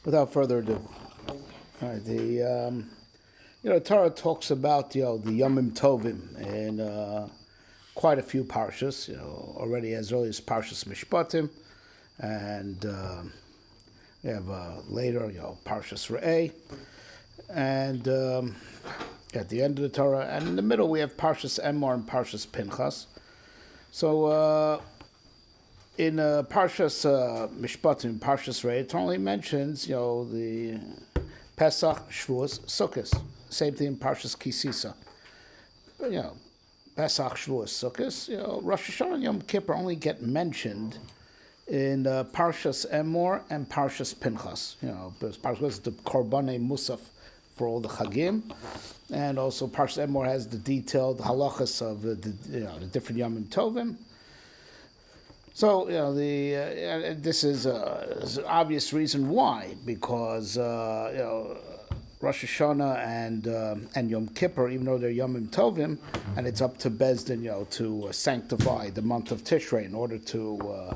Without further ado, all right, Torah talks about the Yomim Tovim in quite a few parshas. Already as early as Parshas Mishpatim, and we have later Parshas Re'eh, and at the end of the Torah, and in the middle we have Parshas Emor and Parshas Pinchas. So in Parshas Mishpatim, Parshas Re'eh, it only mentions the Pesach, Shavuos, Sukkot. Same thing in Parshas Kisisa. But Pesach, Shavuos, Sukkot. Rosh Hashanah and Yom Kippur only get mentioned in Parshas Emor and Parshas Pinchas. Parshas is the Korbanei Musaf for all the Chagim, and also Parshas Emor has the detailed halachas of the different Yomim Tovim. So this is an obvious reason why, because Rosh Hashanah and Yom Kippur, even though they're Yomim Tovim, and it's up to Bezdin to sanctify the month of Tishrei in order to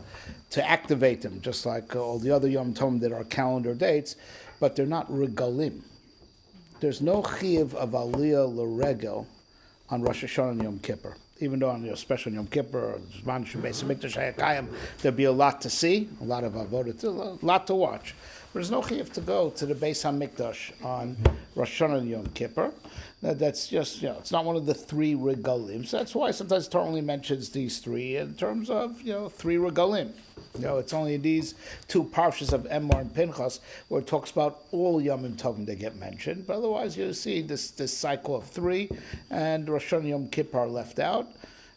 activate them, just like all the other Yom Tovim that are calendar dates, but they're not regalim. There's no chiyuv of aliyah l'regel on Rosh Hashanah and Yom Kippur. Even though on especially on Yom Kippur, there'd be a lot to see, a lot of avodah, a lot to watch. But there's no chiyuv to go to the Beis HaMikdash on Rosh Hashanah and Yom Kippur. That's just, it's not one of the three regalim. So that's why sometimes Torah only mentions these three in terms of, three regalim. It's only these two parshas of Emor and Pinchas where it talks about all Yomim Tovim that get mentioned. But otherwise, you see this cycle of three, and Rosh Hashanah and Yom Kippur are left out.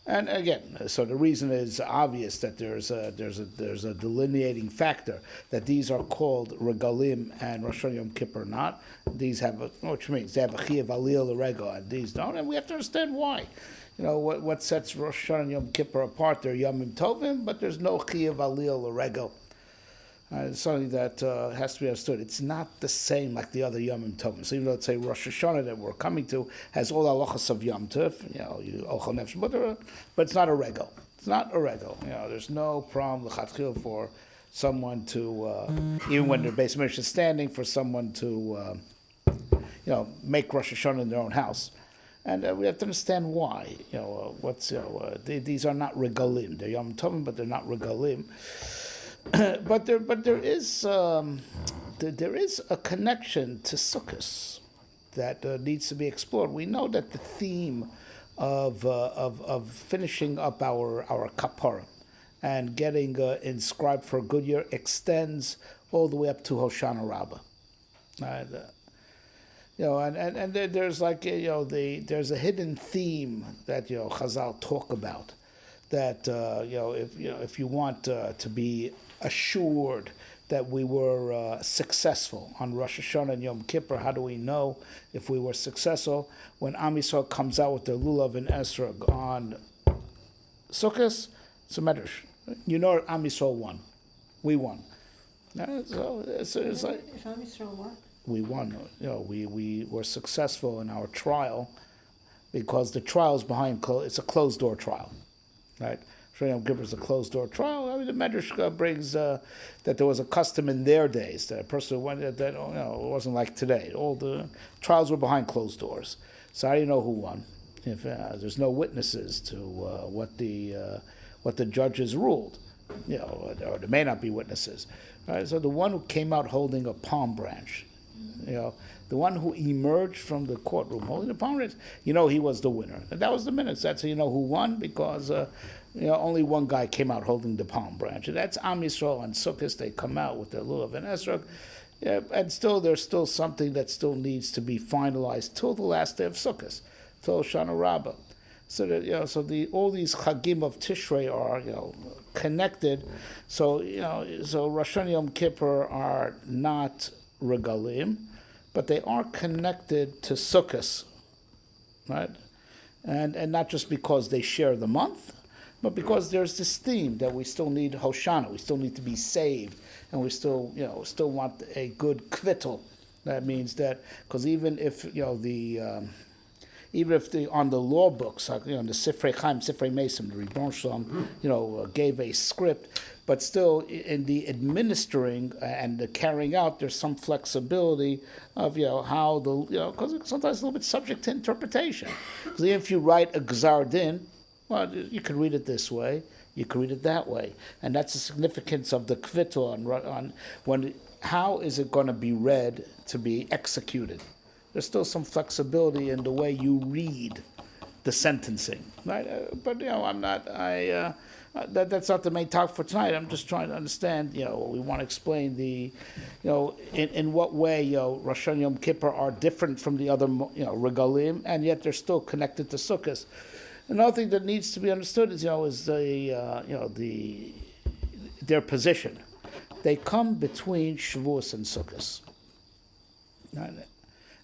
And again, so the reason is obvious that there's a delineating factor that these are called regalim and Rosh Hashanah Yom Kippur not. These have which means they have a chiyuv aliyah l'regel and these don't, and we have to understand why. What sets Rosh Hashanah and Yom Kippur apart? They're Yomim Tovim, but there's no chiyuv aliyah l'regel. It's something that has to be understood. It's not the same like the other Yomim Tovim. So even though it's say Rosh Hashanah that we're coming to has all the halachas of Yom Tov, Ochel Nefesh, but it's not a regel. It's not a regel. There's no problem l'chatchil for someone to, even when the Beis Midrash is standing, for someone to, make Rosh Hashanah in their own house. And we have to understand why. These are not regalim. They're Yom Tovim, but they're not regalim. but there is a connection to Sukkot that needs to be explored. We know that the theme of finishing up our kapara and getting inscribed for a good year extends all the way up to Hashannah Rabbah. And there's like there's a hidden theme that Chazal talk about that if you want to be assured that we were successful on Rosh Hashanah and Yom Kippur, how do we know if we were successful? When Am Yisrael comes out with their lulav and esrog on Sukkot, it's a medrash. Am Yisrael won. We won. So it's like if Am Yisrael what? We won. We were successful in our trial because the trial is behind it's a closed door trial, right? Yom Kippur is a closed door trial. I mean, the Medrash brings that there was a custom in their days that a person went that it wasn't like today. All the trials were behind closed doors. So how do you know who won if there's no witnesses to what the judges ruled? Or there may not be witnesses. Right? So the one who came out holding a palm branch, the one who emerged from the courtroom holding the palm branch, he was the winner. And that was the minutes. That's how you know who won, because only one guy came out holding the palm branch. And that's Am Yisrael on Sukkot. They come out with their lulav and esrog. And there's still something that still needs to be finalized till the last day of Sukkot, till Hoshana Rabbah. So that all these chagim of Tishrei are connected. So so Rosh Hashanah Yom Kippur are not regalim, but they are connected to Sukkot, right? And not just because they share the month, but because there's this theme that we still need Hoshana, we still need to be saved, and we still want a good kvittel. That means that because even if even if on the law books, the Sifrei Chaim, Sifrei Mason, the Ribbon Shalom, gave a script, but still in the administering and the carrying out, there's some flexibility of how because it's sometimes a little bit subject to interpretation. Because if you write a Gzar Din, well, you could read it this way, you could read it that way, and that's the significance of the Kvittel on when. How is it going to be read to be executed? There's still some flexibility in the way you read the sentencing, right? But I'm not. That's not the main talk for tonight. I'm just trying to understand. We want to explain in what way Rosh Hashanah Yom Kippur are different from the other regalim, and yet they're still connected to Sukkot. Another thing that needs to be understood is their position. They come between Shavuos and Sukkot.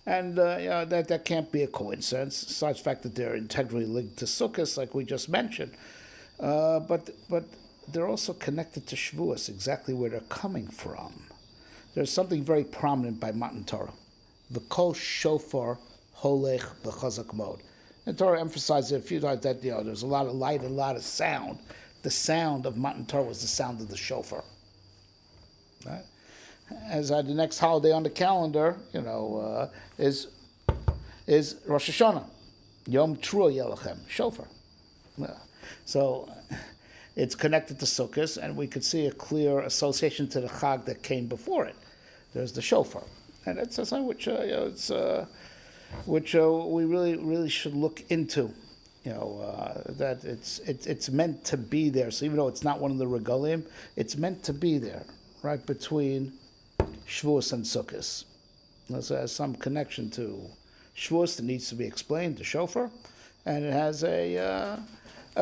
And that can't be a coincidence, besides the fact that they're integrally linked to Sukkot, like we just mentioned. But they're also connected to Shavuos, exactly where they're coming from. There's something very prominent by Matan Torah. The kol shofar holech b'chazak mod. And Torah emphasizes a few times that there's a lot of light and a lot of sound. The sound of Matan Torah was the sound of the shofar. Right? As the next holiday on the calendar, is Rosh Hashanah, Yom Trua Yelachem, shofar. So it's connected to Sukkot, and we could see a clear association to the Chag that came before it. There's the shofar, and it's something which we really should look into. That it's meant to be there. So even though it's not one of the regalim, it's meant to be there. Right between Shavuos and Sukkot. So it has some connection to Shavuos that needs to be explained, the shofar, and it has a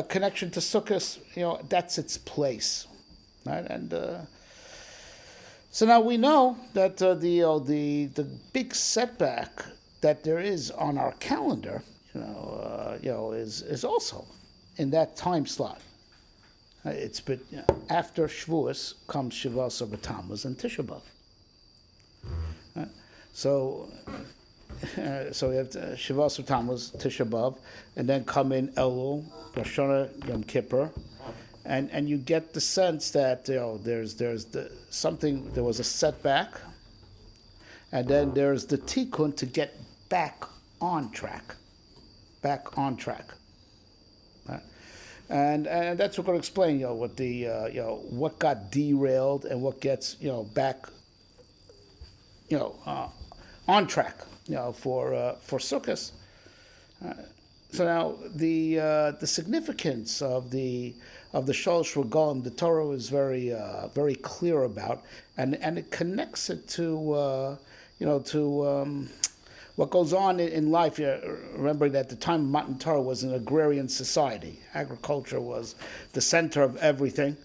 connection to Sukkot. That's its place, right? And so now we know that the big setback that there is on our calendar, is also in that time slot. After Shavuos comes Shavuos of Tammuz and Tisha B'Av. So we have Shavuos of Tammuz, Tisha B'Av, and then come in Elul, Rosh Hashanah, Yom Kippur, and you get the sense that there's there was a setback, and then there's the tikkun to get back on track. And that's what we're going to explain, what the what got derailed and what gets back, on track, for Sukkot. So now the significance of the Shalosh Regalim, the Torah is very clear about, and it connects it to what goes on in life. Remembering that at the time of Matan Torah was an agrarian society. Agriculture was the center of everything,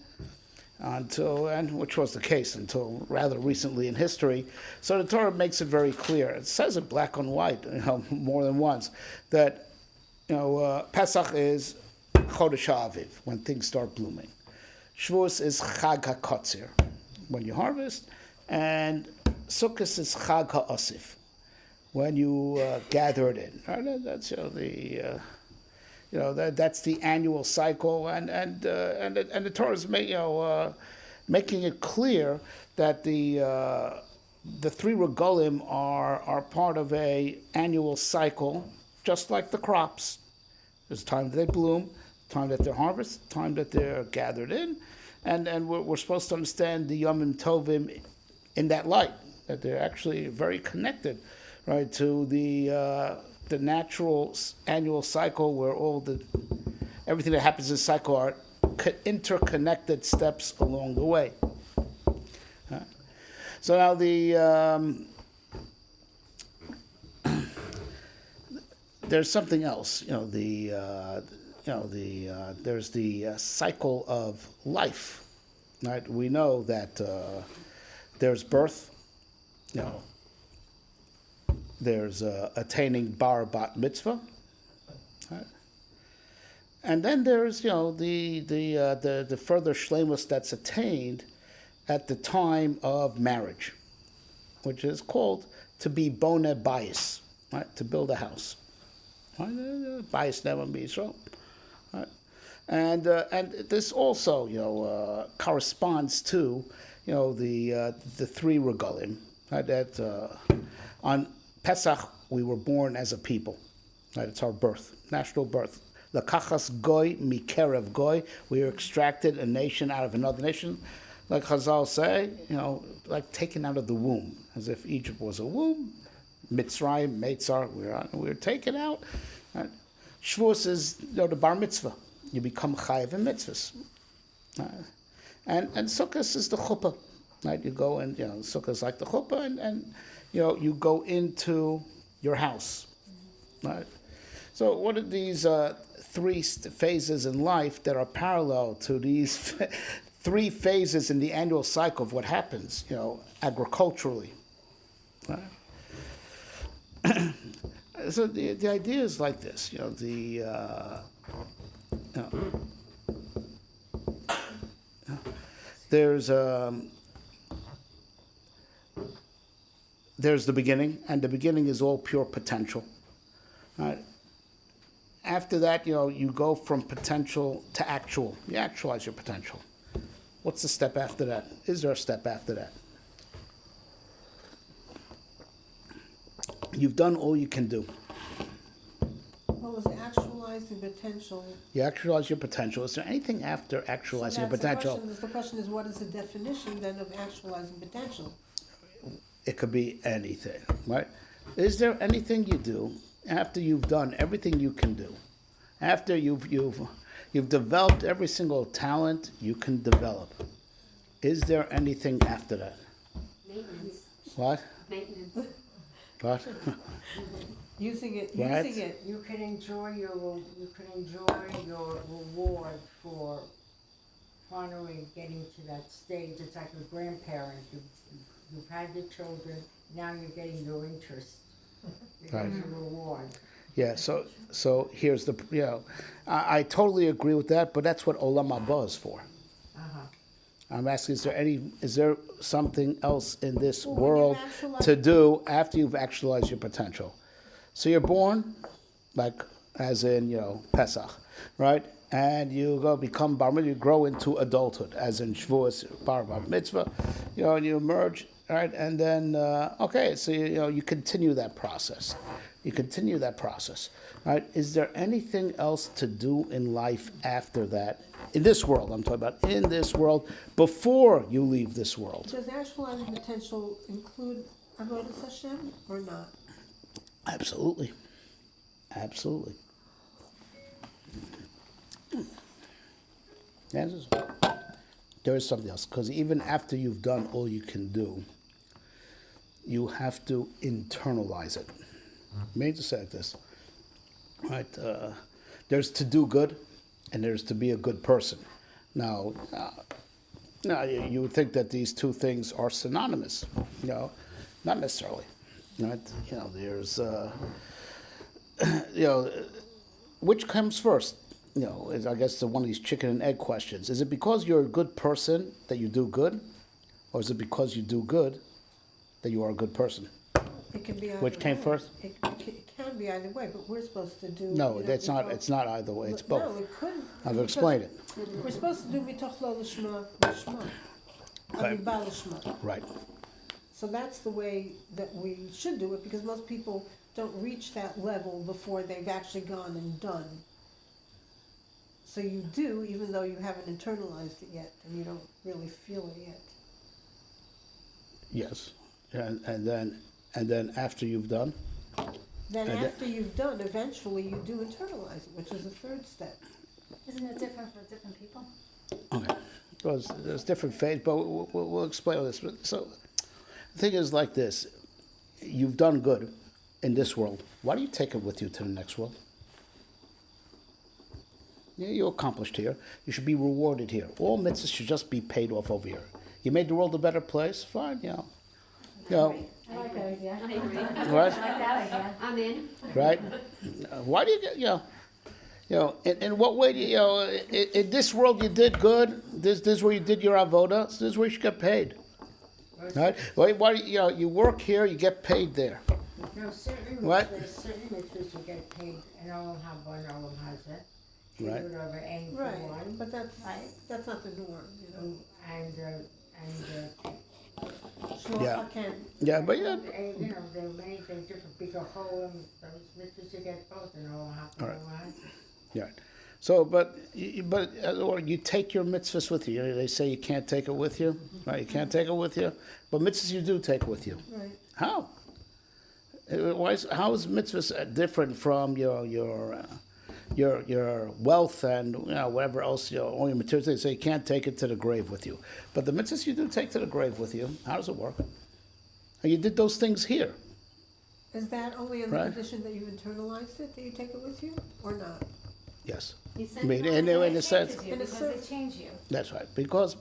which was the case until rather recently in history. So the Torah makes it very clear. It says it black on white, more than once, that Pesach is Chodesh Aviv, when things start blooming. Shavuos is Chag HaKotzir, when you harvest, and Sukkot is Chag HaOsif, when you gather it in. Right? That's that's the annual cycle, and the Torah is making it clear that the three regalim are part of a annual cycle, just like the crops. There's time that they bloom, time that they're harvested, time that they're gathered in, and we're supposed to understand the Yomim Tovim in that light, that they're actually very connected, right, to the natural annual cycle, where everything that happens in the cycle are interconnected steps along the way. So now there's something else. There's the cycle of life. Right? We know that there's birth. There's attaining bar bat mitzvah. Right? And then there's the further shleimus that's attained at the time of marriage, which is called to be boneh bayis, right? To build a house. Bias never be Israel. Right? And this also, corresponds to, the three regalim. Right? That on Pesach we were born as a people. Right? It's our birth, national birth. Lakachas goy mikerev goy. We are extracted a nation out of another nation. Like Chazal say, like taken out of the womb, as if Egypt was a womb. Mitzrayim, Meitzar, we were taken out. Right? Shavuos is the bar mitzvah. You become chayiv in mitzvahs. And Sukkot is the chuppah. Right? You go in, Sukkot is like the chuppah, and you go into your house. Right? So what are these three phases in life that are parallel to these three phases in the annual cycle of what happens, agriculturally? Right? So the idea is like this, there's the beginning, and the beginning is all pure potential. Right? After that, you go from potential to actual. You actualize your potential. What's the step after that? Is there a step after that? You've done all you can do. What was actualizing potential? You actualize your potential. Is there anything after actualizing your potential? The question is, what is the definition then of actualizing potential? It could be anything, right? Is there anything you do after you've done everything you can do? After you've developed every single talent you can develop? Is there anything after that? Maintenance. What? Maintenance. What? Using it. You can enjoy your reward for finally getting to that stage. It's like a grandparent. You've had your children. Now you're getting your interest. Right. There's a reward. Yeah. So here's the I totally agree with that, but that's what Olam Haba is for. I'm asking, is there something else in this world to do after you've actualized your potential? So you're born, like as in, Pesach, right? And you go become bar mitzvah, you grow into adulthood, as in Shavuos, bar mitzvah, and you emerge, right? And then, so you continue that process. Right? Is there anything else to do in life after that? In this world, I'm talking about in this world, before you leave this world. Does actualizing potential include avodas Hashem or not? Absolutely. There is something else, because even after you've done all you can do, you have to internalize it. Made to say like this, right? There's to do good, and there's to be a good person. Now, you would think that these two things are synonymous. Not necessarily. Right? There's, which comes first? I guess one of these chicken and egg questions. Is it because you're a good person that you do good, or is it because you do good that you are a good person? It can be either Which came way. first? It can be either way, but we're supposed to do. No, that's not. It's not either way. It's both. No, it couldn't. I've explained it. We're supposed to do mitoch lo lishma lishma, Right. amiba lishma. Right. So that's the way that we should do it, because most people don't reach that level before they've actually gone and done. So you do, even though you haven't internalized it yet, and you don't really feel it yet. Yes. And then after you've done. Then And after you've done, eventually you do internalize it, which is the third step. Isn't it different for different people? Okay. Well, there's different phases, but we'll explain all this. So the thing is like this. You've done good in this world. Why do you take it with you to the next world? You accomplished here. You should be rewarded here. All mitzvahs should just be paid off over here. You made the world a better place. Fine, I like that idea. I agree. Right? I like that idea. I'm in. Right? Why do you get, in what way do in this world you did good. This is where you did your avoda. So this is where you should get paid. Right? Why you work here, you get paid there. No, certain What? there's certain mitzvahs you get paid, and Olam Haba and Olam Hazeh. Right. Should over aim for Right, one. but that's not the norm, you know. And Sure, Yeah. I can. Yeah, but yeah, you know, there are many things different. Bigahol, those mitzvahs you get both, and Olam Haba All and right. Olam Hazeh. yeah. So, or you take your mitzvahs with you. They say you can't take it with you, right? You can't take it with you, but mitzvahs you do take with you. Right. How? How is mitzvahs different from your wealth and whatever else, all your materials? They say you can't take it to the grave with you, but the mitzvahs you do take to the grave with you. How does it work? And you did those things here, Is that only on the Right. condition that you've internalized it, that you take it with you, or not? yes. You I mean, in a sense, changes you In a because sense. they change you. that's right. Because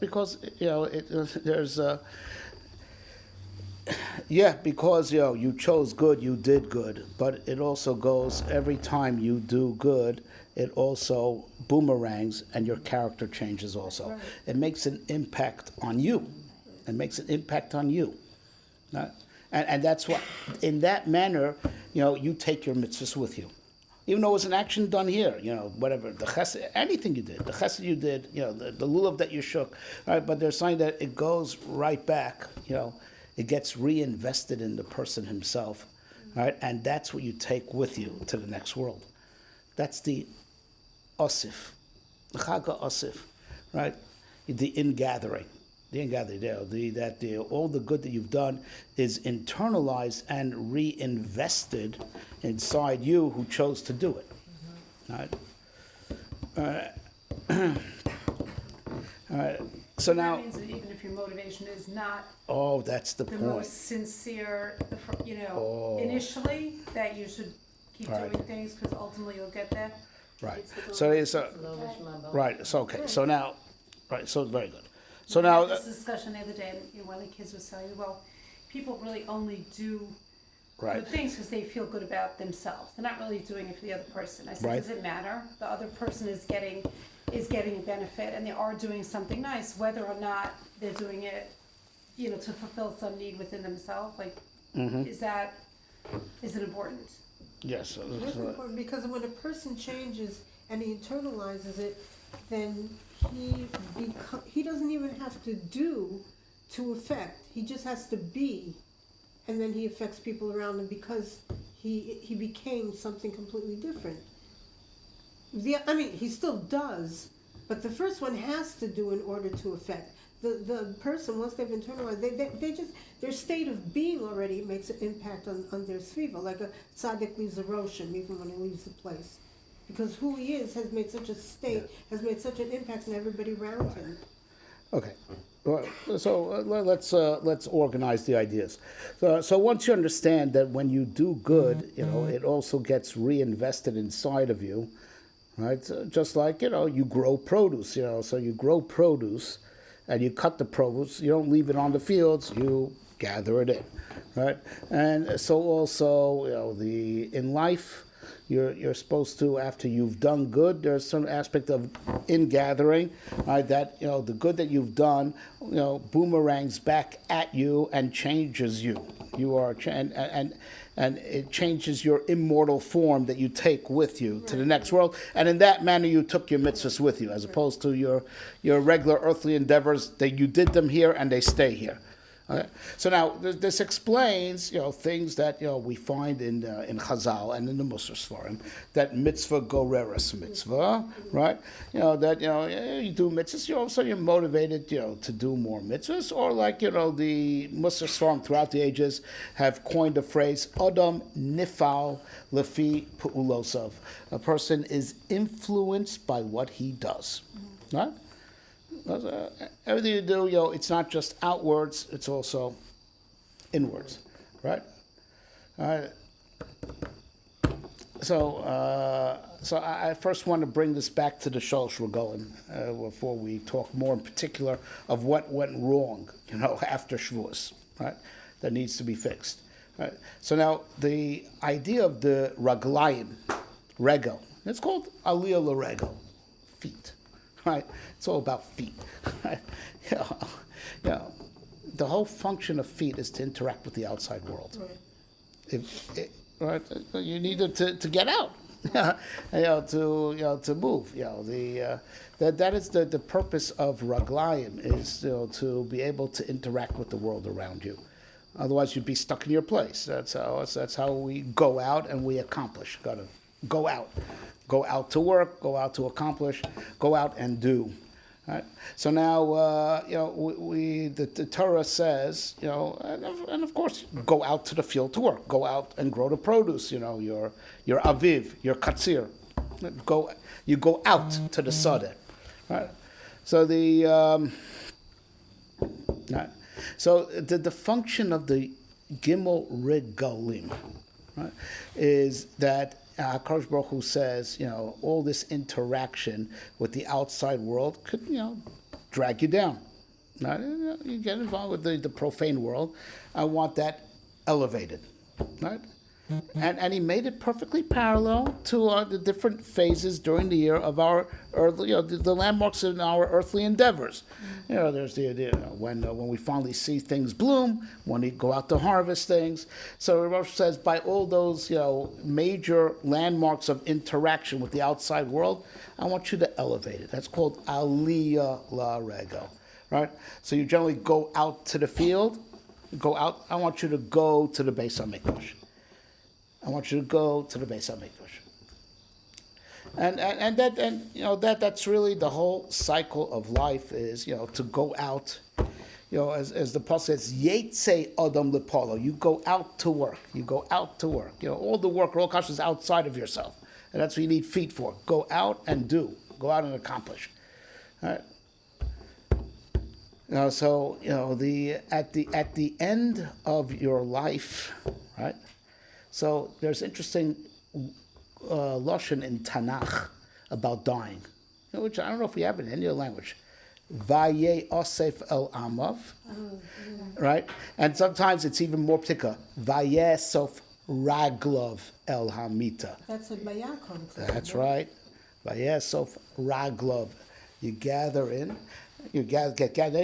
there's because you chose good, you did good, but it also goes every time you do good, it also boomerangs and your character changes also. Right. It makes an impact on you. It makes an impact on you. Right? And that's what, in that manner, you take your mitzvahs with you. Even though it was an action done here, whatever, the chesed, anything you did, the chesed you did, the lulav that you shook, right? But they're saying that it goes right back, it gets reinvested in the person himself, right? And that's what you take with you to the next world. That's the osif, the chaga osif, right? The ingathering. The ingathering, all the good that you've done is internalized and reinvested inside you who chose to do it. Right? All right. So That now, means that even if your motivation is not oh, that's the the point. most sincere, initially, that you should keep Right. doing things because ultimately you'll get there. Right. So right. So okay. So now, right. So very good. So now, We had this discussion the other day, and one of the kids was telling me, well, people really only do right. good things because they feel good about themselves. They're not really doing it for the other person. I said, Right. does it matter? The other person is getting a benefit, and they are doing something nice, whether or not they're doing it, to fulfill some need within themselves. Like, is it important? Yes. It's important because when a person changes and he internalizes it, then he doesn't even have to do to affect. He just has to be, and then he affects people around him because he became something completely different. He still does, but the first one has to do in order to affect. The person, once they've internalized, they just, their state of being already makes an impact on their sviva, like a tzaddik leaves a Roshim even when he leaves the place. Because who he is has made such a state, has made such an impact on everybody around him. Okay. Well, so let's organize the ideas. So once you understand that when you do good, it also gets reinvested inside of you, right? Just like you grow produce, so you grow produce, and you cut the produce. You don't leave it on the fields. You gather it in, right? And so also, in life. You're supposed to, after you've done good, there's some aspect of ingathering, right? That the good that you've done, boomerangs back at you and changes you. You are and it changes your immortal form that you take with you to the next world. And in that manner, you took your mitzvahs with you, as opposed to your regular earthly endeavors that you did them here and they stay here. Okay. So now this explains, things that we find in Chazal and in the Musar Sfarim, that mitzvah goreres mitzvah, right? That you do mitzvahs, you're motivated, to do more mitzvahs, or like the Musar Sfarim throughout the ages have coined the phrase Adam nifal lefi pu'ulosav. A person is influenced by what he does, right? Everything you do, it's not just outwards, it's also inwards, right? So I first want to bring this back to the Shalosh Regalim before we talk more in particular of what went wrong, after Shavuos, right? That needs to be fixed, right? So now the idea of the Raglayim, Regel, it's called Aliyah L'Regel, feet. Right, it's all about feet. Right? The whole function of feet is to interact with the outside world. Right. Right, you needed to get out, to move. That is the purpose of raglayim, is to be able to interact with the world around you. Otherwise, you'd be stuck in your place. That's how we go out and we accomplish. Got to go out to work, go out to accomplish, go out and do. Right? So now, the Torah says, and of course, go out to the field to work, go out and grow the produce. Your aviv, your katsir, you go out to the sadeh, right? So the function of the gimel regalim, right, is that HaKadosh Baruch Hu says, all this interaction with the outside world could, drag you down. Right? You get involved with the profane world. I want that elevated, right? And he made it perfectly parallel to the different phases during the year of our earthly, the landmarks in our earthly endeavors. There's the idea when we finally see things bloom, when we go out to harvest things. So Rosh says, by all those major landmarks of interaction with the outside world, I want you to elevate it. That's called aliyah la rego, right? So you generally go out to the field, go out. I want you to go to the Beis HaMikdash. I want you to go to the Beis HaMikdash. And that's really the whole cycle of life, is to go out, as the Paul says, Yetze Adam Lepolo, you go out to work. All the work, all kasha is outside of yourself. And that's what you need feet for. Go out and do. Go out and accomplish. All right. So at the end of your life, right? So there's interesting lashon in Tanakh about dying, which I don't know if we have it in any other language. Vaye osef el amav, right? And sometimes it's even more particular. Vaye sof raglov el hamita. That's a Bayakon. That's right. Vaye sof raglov. You gather in,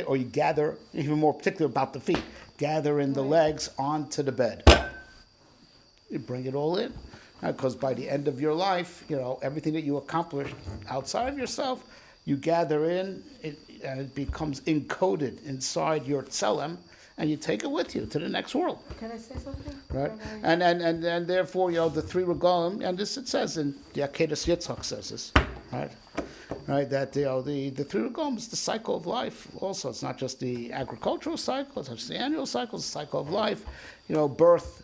or you gather, even more particular about the feet, gather in the legs onto the bed. You bring it all in, because by the end of your life, everything that you accomplished outside of yourself, you gather in, and it becomes encoded inside your tselem, and you take it with you to the next world. Can I say something? Right, and therefore, the three regalim, and this it says in the Akedas Yitzchak says this, right, that the three regalim is the cycle of life. Also, it's not just the agricultural cycle; it's not just the annual cycle; it's the cycle of life. Birth,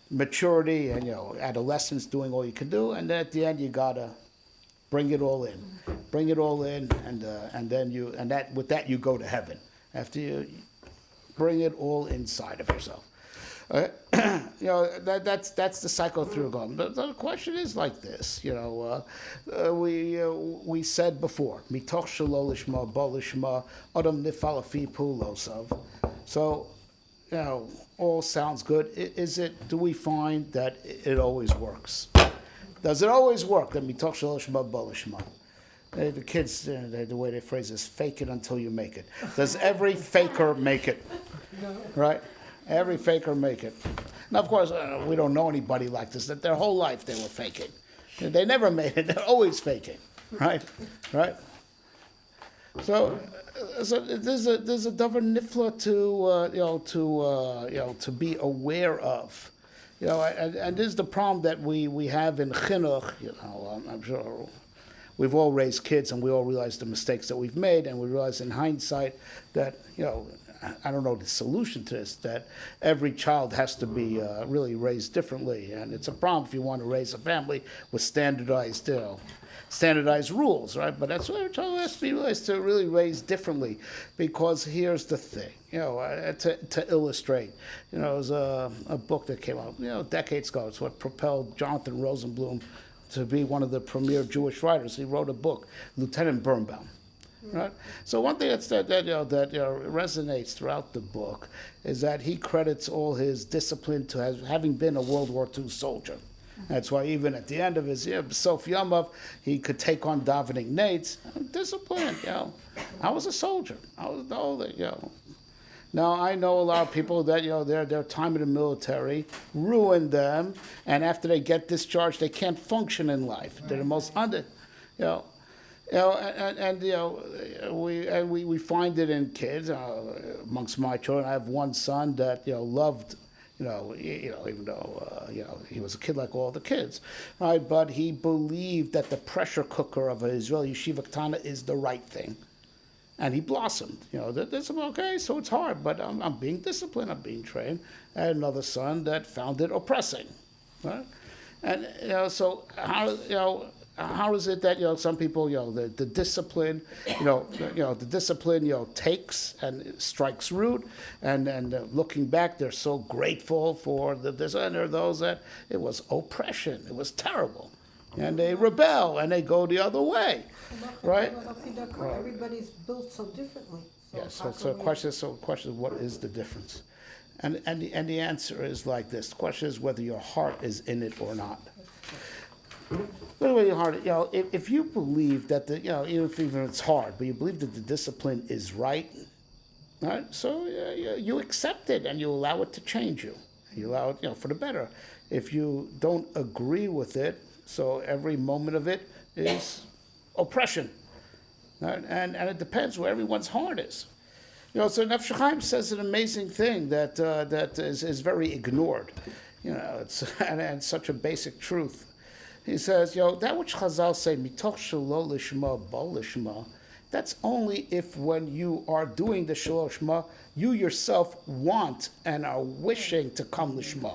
maturity, and adolescence, doing all you can do, and then at the end you gotta bring it all in, and then with that you go to heaven after you bring it all inside of yourself. That's the cycle through going. The question is like this. We said before, mitoch shelo lishma bo lishma adam nifal afi pulosav. So all sounds good. Do we find that it always works? Does it always work that mitoch shelo lishma bo lishma? The kids, the way they phrase this, fake it until you make it. Does every faker make it? No. Right? Every faker make it. Now, of course, we don't know anybody like this, that their whole life they were faking. They never made it. They're always faking. Right? So there's a davar nifla to be aware of. And this is the problem that we have in chinuch. I'm sure we've all raised kids, and we all realize the mistakes that we've made, and we realize in hindsight that I don't know the solution to this, that every child has to be really raised differently, and it's a problem if you want to raise a family with standardized rules, right? But that's why every child has to be raised to really raise differently, because here's the thing, to illustrate, there's a book that came out, decades ago. It's what propelled Jonathan Rosenblum to be one of the premier Jewish writers. He wrote a book, Lieutenant Birnbaum. Right. So one thing that resonates throughout the book is that he credits all his discipline to having been a World War II soldier. That's why even at the end of his Sof Yamav, he could take on davening nates. Discipline, I was a soldier. I was Now, I know a lot of people that, their time in the military ruined them, and after they get discharged, they can't function in life. They're the most we find it in kids. Amongst my children, I have one son that, loved, even though, he was a kid like all the kids, right? But he believed that the pressure cooker of an Israeli yeshiva ketana is the right thing. And he blossomed. That's okay, so it's hard, but I'm being disciplined, I'm being trained. I had another son that found it oppressing, right? And, so how is it that, some people, the discipline, the discipline, takes and strikes root, and looking back, they're so grateful for this, and there are those that it was oppression, it was terrible. And they rebel, and they go the other way, right? Everybody's built so differently. Yes. So the question is, what is the difference? And the answer is like this. The question is whether your heart is in it or not. Whether your heart, if you believe that even if it's hard, but you believe that the discipline is right, so you accept it and you allow it to change you. You allow it, for the better. If you don't agree with it, so every moment of it is oppression, right? And it depends where everyone's heart is. So Nefesh Chaim says an amazing thing that is very ignored. And such a basic truth. He says, that which Chazal say, mitoch shelo lishma bo lishma, that's only if when you are doing the shelo lishma, you yourself want and are wishing to come lishma.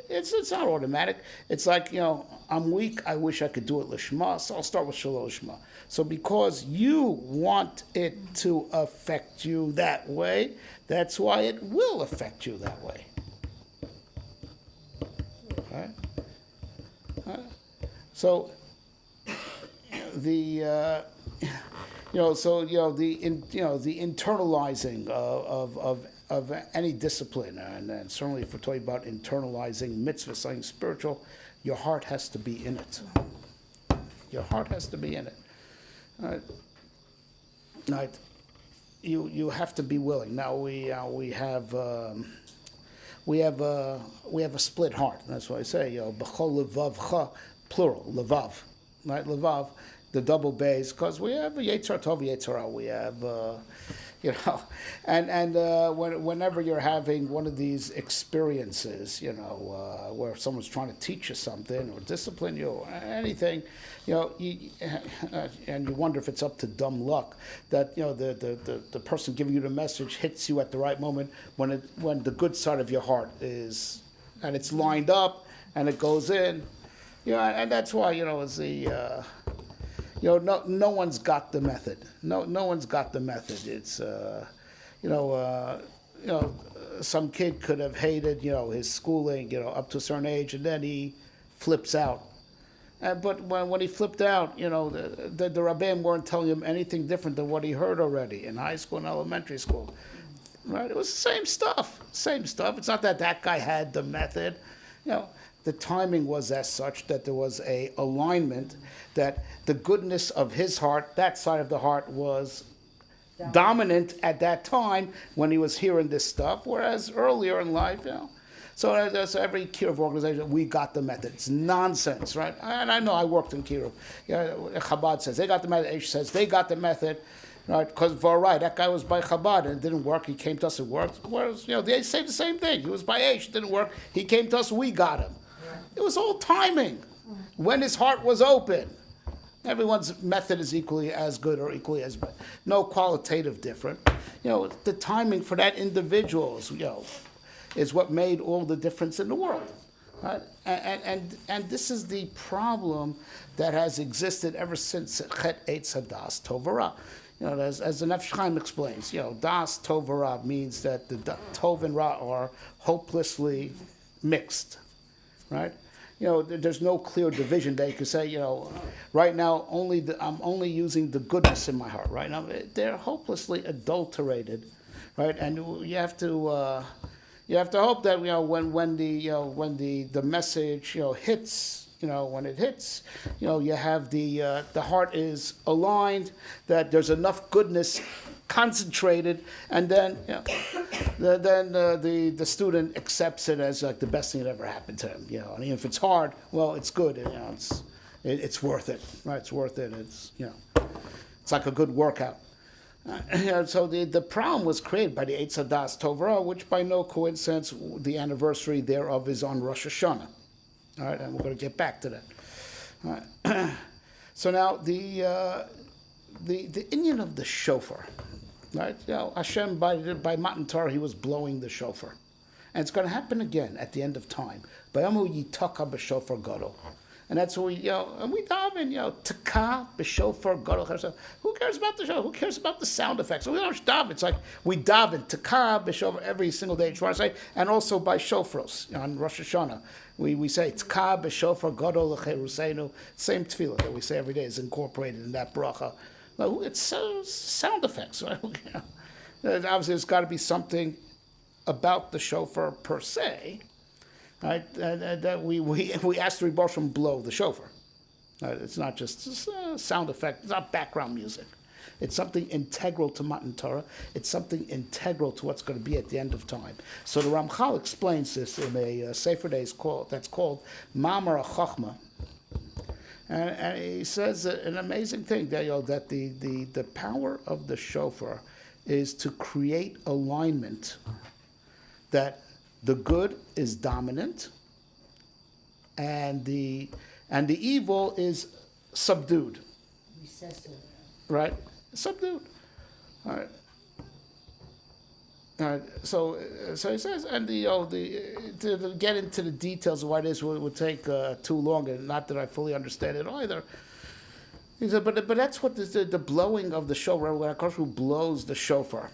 It's not automatic. It's like, I'm weak, I wish I could do it lishma, so I'll start with shelo lishma. So because you want it to affect you that way, that's why it will affect you that way. Okay? So the the internalizing of any discipline, and certainly if we're talking about internalizing mitzvah, something spiritual, your heart has to be in it. Your heart has to be in it. Right? You have to be willing. Now we have a split heart. That's why I say, b'chol levavcha, plural, levav, right? Levav, the double bays, because we have a Yetzer Tov, Yetzer Ra. We have, whenever you're having one of these experiences, where someone's trying to teach you something or discipline you or anything, and you wonder if it's up to dumb luck that the person giving you the message hits you at the right moment when the good side of your heart is, and it's lined up and it goes in. And that's why, it's the, no one's got the method. No one's got the method. It's, some kid could have hated, his schooling, up to a certain age, and then he flips out. But when he flipped out, the Rabbeim weren't telling him anything different than what he heard already in high school and elementary school. Right? It was the same stuff. It's not that guy had the method. The timing was as such that there was a alignment that the goodness of his heart, that side of the heart, was dominant at that time when he was hearing this stuff, whereas earlier in life, So every Kiruv organization, we got the method. It's nonsense, right? And I know I worked in Kiruv. Chabad says they got the method. Aish says they got the method. Right, because that guy was by Chabad and it didn't work. He came to us, it worked. Whereas, they say the same thing. He was by Aish, it didn't work. He came to us, we got him. It was all timing. When his heart was open. Everyone's method is equally as good or equally as bad. No qualitative different. The timing for that individual is what made all the difference in the world. Right? And this is the problem that has existed ever since Chet Eitz Hadas Tovara. As the Nefesh Chaim explains, Das Tovara means that the Tov and Ra are hopelessly mixed, right? There's no clear division that you could say, right now I'm only using the goodness in my heart. Right now they're hopelessly adulterated, right? And you have to hope that when the message hits. When it hits, you have the heart is aligned, that there's enough goodness concentrated, and then the student accepts it as like the best thing that ever happened to him. And if it's hard, well, it's good. It's worth it, right? It's worth it. It's like a good workout. So the problem was created by the Eitz Hadas Tovra, which by no coincidence the anniversary thereof is on Rosh Hashannah. All right, and we're going to get back to that. All right. So now the inyan of the shofar, right? Hashem by Matan Torah he was blowing the shofar, and it's going to happen again at the end of time. Bayamu yitaka b'shofar gadol. And that's what and we daven, taka b'shofar gadol. Who cares about the show? Who cares about the sound effects? We don't daven. It's like we daven taka b'shofar every single day. And also by shofros on Rosh Hashannah, we say taka b'shofar gadol l'cheruseinu. Same tefillah that we say every day is incorporated in that bracha. It's sound effects, right? Obviously, there's got to be something about the shofar per se. Right, that we ask the Rebbe Shem blow the shofar. It's not just sound effect. It's not background music. It's something integral to Matan Torah. It's something integral to what's going to be at the end of time. So the Ramchal explains this in a Sefer that's called Ma'amar HaChachma, and he says an amazing thing that the power of the shofar is to create alignment that the good is dominant, and the evil is subdued. Recessive. Right, subdued. All right. All right. So he says, and to get into the details of why this would take too long, and not that I fully understand it either. He said, but that's what the blowing of the shofar. When HaKadosh blows the shofar.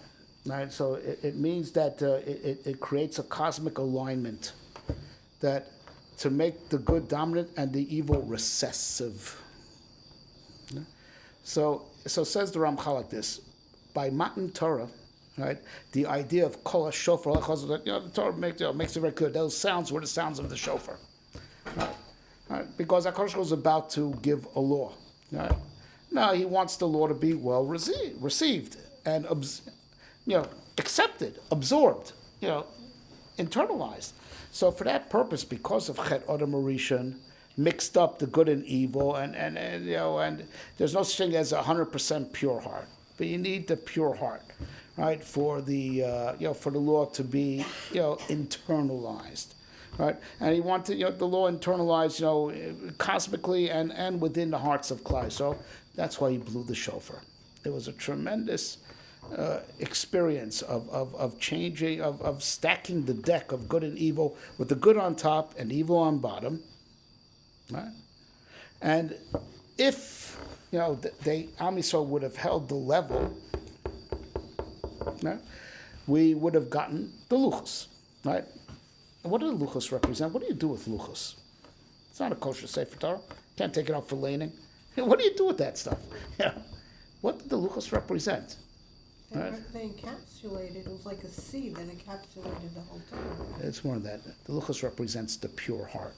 Right, so it means that it creates a cosmic alignment that to make the good dominant and the evil recessive. So says the Ramchal like this: by Matan Torah, right, the idea of kol shofar, the Torah makes it very clear. Those sounds were the sounds of the shofar, right? Because HaKadosh was about to give a law. Right? Now he wants the law to be well received and accepted, absorbed, internalized. So for that purpose, because of Chet Adam Rishon, mixed up the good and evil, and there's no such thing as 100% pure heart, but you need the pure heart, right, for the for the law to be internalized, right, and he wanted the law internalized cosmically and within the hearts of Klai. So that's why he blew the shofar. It was a tremendous experience of changing, of stacking the deck of good and evil with the good on top and evil on bottom, right? And if Am Yisrael would have held the level, right, we would have gotten the luchos, right? And what do the luchos represent? What do you do with luchos? It's not a kosher sefer Torah. Can't take it out for laning. What do you do with that stuff? What do the luchos represent? Right. They encapsulated, it was like a seed that encapsulated the whole Torah. It's more than that. The luchos represents the pure heart.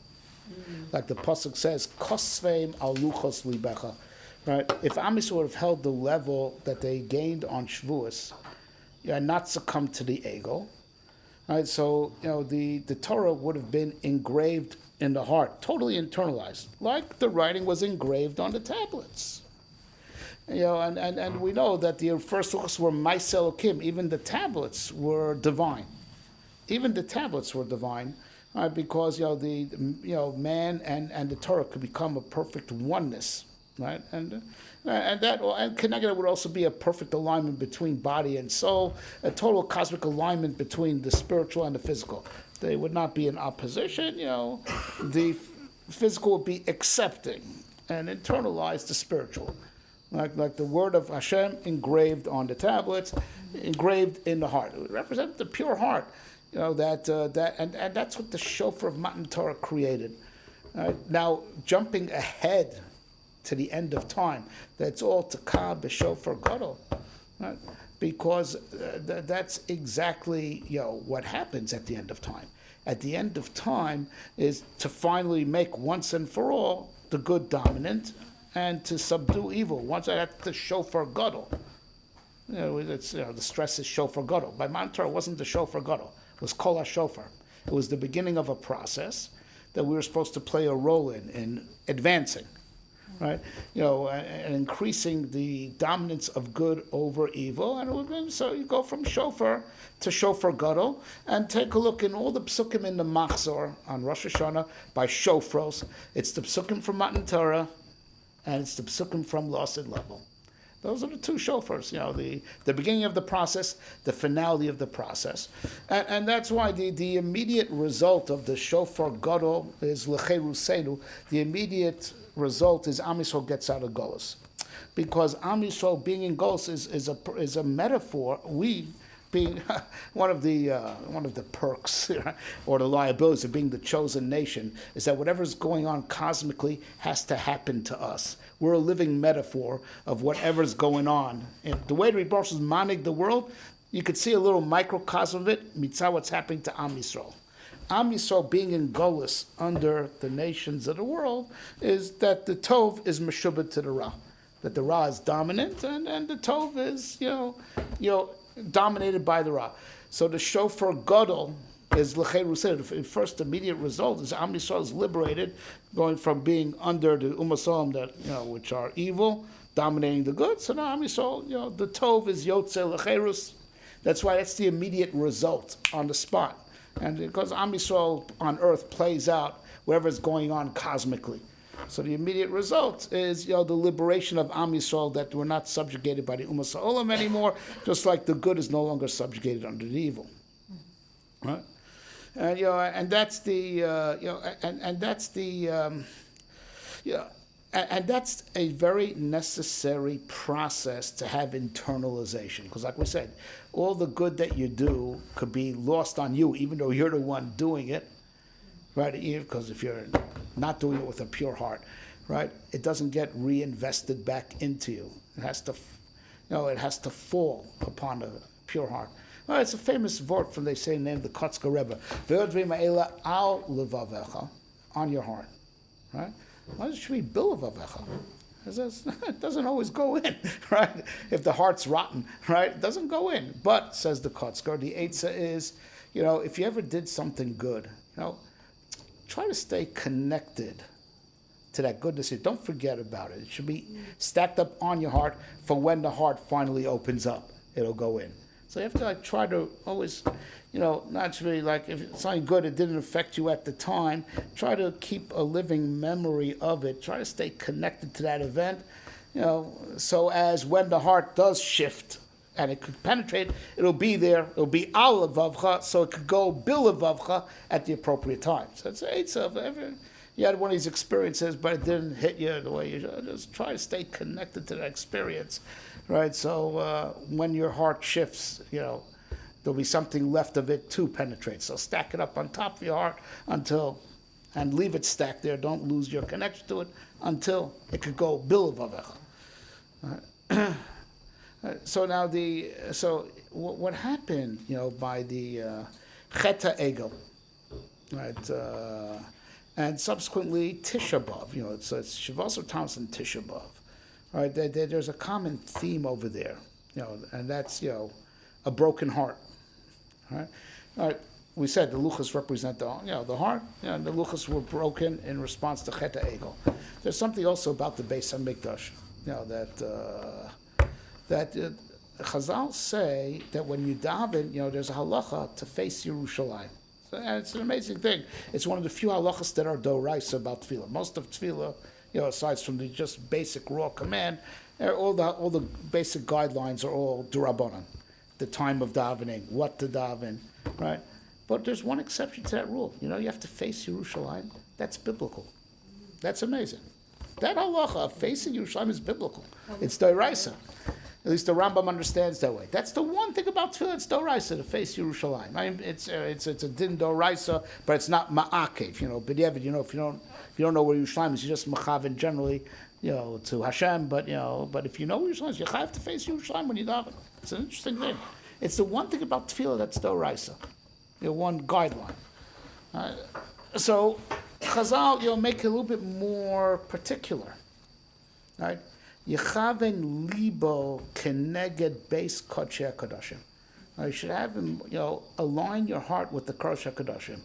Like the pasuk says, kosveim al luchos libecha. Right? If Am Yisrael would have held the level that they gained on Shavuos, and not succumbed to the ego, right? So the Torah would have been engraved in the heart, totally internalized, like the writing was engraved on the tablets. And we know that the first books were Ma'aseh Elokim. Even the tablets were divine. Because man and the Torah could become a perfect oneness, right? And connected would also be a perfect alignment between body and soul, a total cosmic alignment between the spiritual and the physical. They would not be in opposition. The physical would be accepting and internalize the spiritual. Like the word of Hashem engraved on the tablets, engraved in the heart. It would represent the pure heart, and that's what the shofar of Matan Torah created. Now, jumping ahead to the end of time, that's all taka b'shofar gadol, right? Because that's exactly what happens at the end of time. At the end of time is to finally make once and for all the good dominant, and to subdue evil. Once that's the shofar gadol. the stress is shofar gadol. By Matan Torah, it wasn't the shofar gadol. It was kol shofar. It was the beginning of a process that we were supposed to play a role in advancing, right? And increasing the dominance of good over evil. And so you go from shofar to shofar gadol, and take a look in all the psukim in the Machzor on Rosh Hashannah by shofros. It's the psukim from Matan Torah, and it's the psukim from Lasid level. Those are the two shofars, the beginning of the process, the finale of the process. And that's why the immediate result of the shofar gadol is lecherusenu. The immediate result is Am Yisrael gets out of Golus. Because Am Yisrael being in Golus is a metaphor, we being one of the perks or the liabilities of being the chosen nation is that whatever's going on cosmically has to happen to us. We're a living metaphor of whatever's going on. And the way the Rebbe is manig the world, you could see a little microcosm of it, mitzvah what's happening to Am Yisrael. Am Yisrael being in Golus under the nations of the world is that the Tov is meshubed to the Ra. That the Ra is dominant and the Tov is, dominated by the Ra. So the shofar gadol is lecherusenu. The first immediate result is Am Yisrael is liberated, going from being under the umasom that which are evil, dominating the good. So now Am Yisrael, the tov is yotze lecherus. That's why that's the immediate result on the spot, and because Am Yisrael on earth plays out whatever is going on cosmically. So the immediate result is, the liberation of Am Yisrael, that we're not subjugated by the Umas Ha'olam anymore, just like the good is no longer subjugated under the evil, right? And that's the, and that's a very necessary process to have internalization, because like we said, all the good that you do could be lost on you, even though you're the one doing it. Right, because if you're not doing it with a pure heart, right, it doesn't get reinvested back into you. It has to, it has to fall upon a pure heart. Well, it's a famous word from, they say, named the Kotzker Rebbe, "Ve'odvim ha'ela al levavecha," on your heart, right? Why does it should be bil levavecha? It doesn't always go in, right? If the heart's rotten, right, it doesn't go in. But, says the Kotzker, the Eitzah is, if you ever did something good, try to stay connected to that goodness. Don't forget about it. It should be stacked up on your heart for when the heart finally opens up. It'll go in. So you have to try to always, not to be if it's something good, it didn't affect you at the time. Try to keep a living memory of it. Try to stay connected to that event, so as when the heart does shift, and it could penetrate, it'll be there, it'll be al levavcha, so it could go bil levavcha at the appropriate time. So it's you had one of these experiences, but it didn't hit you the way you should. Just try to stay connected to that experience, right? So when your heart shifts, there'll be something left of it to penetrate. So stack it up on top of your heart and leave it stacked there. Don't lose your connection to it until it could go bil levavcha. Right? So now what happened, by the Cheta Egel, right, and subsequently Tisha B'Av, it's Shavasar Thompson Tisha B'Av, right? There's a common theme over there, and that's a broken heart, right? All right. We said the luchas represent the heart, and the luchas were broken in response to Cheta Egel. There's something also about the Beis HaMikdash, that Chazal say that when you daven, there's a halacha to face Yerushalayim. And it's an amazing thing. It's one of the few halachas that are doraisa about tefillah. Most of tefillah, aside from the just basic raw command, all the basic guidelines are all durabanan. The time of davening, what to daven, right? But there's one exception to that rule. You have to face Yerushalayim. That's biblical. That's amazing. That halacha of facing Yerushalayim is biblical. It's doraisa. At least the Rambam understands that way. That's the one thing about tefillah. It's doraisa to face Yerushalayim. It's a din doraisa, but it's not ma'akev. But if you don't know where Yerushalayim is, you just machaven generally, to Hashem. But if you know where Yerushalayim is, you have to face Yerushalayim when you daven. It's an interesting thing. It's the one thing about tefillah that's doraisa. One guideline. So Chazal, make it a little bit more particular, right? Yechaven libo keneged beis kodshei hakadoshim. You should have him, align your heart with the Kodesh HaKadoshim.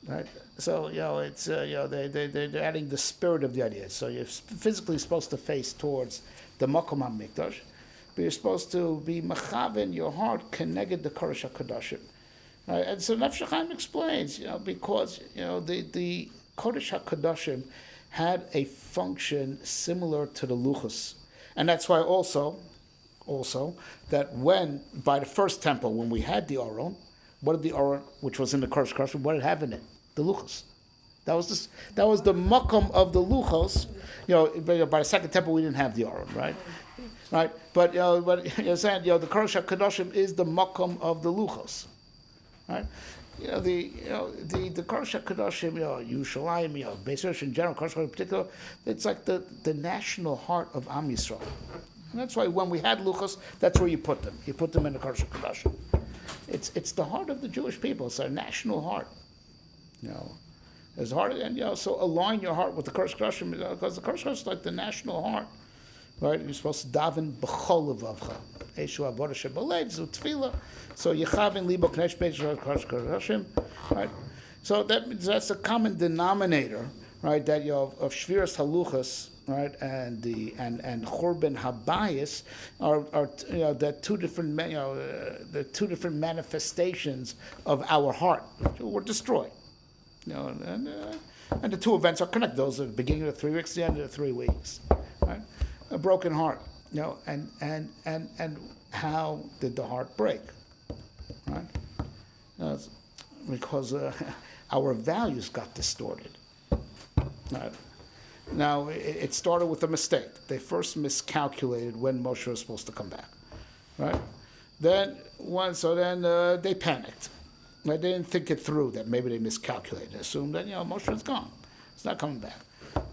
Right? So, it's, they're adding the spirit of the idea. So you're physically supposed to face towards the Makom HaMikdash, but you're supposed to be mechaven your heart connected the Kodesh HaKadoshim. Right? And so Nefesh Chaim explains, because, the Kodesh HaKadoshim had a function similar to the Luchos. And that's why also that by the first temple, when we had the Aron, what did the Aron, which was in the Kodesh HaKadoshim, what did it have in it? The Luchos. That was the makom of the Luchos. By the second temple we didn't have the Aron, right? Right. But you're saying the Kodesh HaKadoshim is the makom of the Luchos, right? The Kodesh HaKadoshim, Yerushalayim, Beis Rosh in general, Kodesh HaKadoshim in particular, it's like the national heart of Am Yisrael. And that's why when we had Luchos, that's where you put them. You put them in the Kodesh HaKadoshim. It's the heart of the Jewish people. It's our national heart. It's hard, and so align your heart with the Kodesh HaKadoshim, because the Kodesh HaKadoshim is like the national heart, right? You're supposed to daven b'chol levavcha, eshu avodah shebalev zu tefillah. So yechavin libo knesh beis Kodesh HaKadoshim, right? So that's a common denominator, right? That of shviras haluchas, right, and churban habayis are the two different manifestations of our heart. We're destroyed. And the two events are connected. Those are the beginning of the 3 weeks, the end of the 3 weeks, right? A broken heart, and how did the heart break, right? Because our values got distorted. Right? Now it started with a mistake. They first miscalculated when Moshe was supposed to come back, right? Then they panicked. They didn't think it through that maybe they miscalculated. They assumed that Moshe is gone. It's not coming back.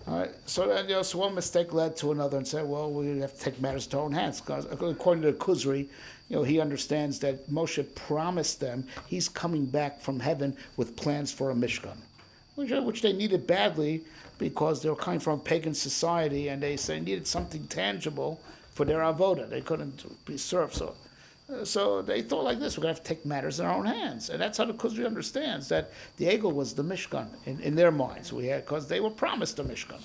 All right. So then so one mistake led to another, and said, well, we have to take matters into our own hands. Because according to the Kuzri, he understands that Moshe promised them he's coming back from heaven with plans for a Mishkan, which they needed badly because they were coming from a pagan society, and they needed something tangible for their avoda. They couldn't be served. So they thought like this: we're going to have to take matters in our own hands, and that's how the Kuzri understands that the Egel was the Mishkan in their minds. Because they were promised the Mishkan,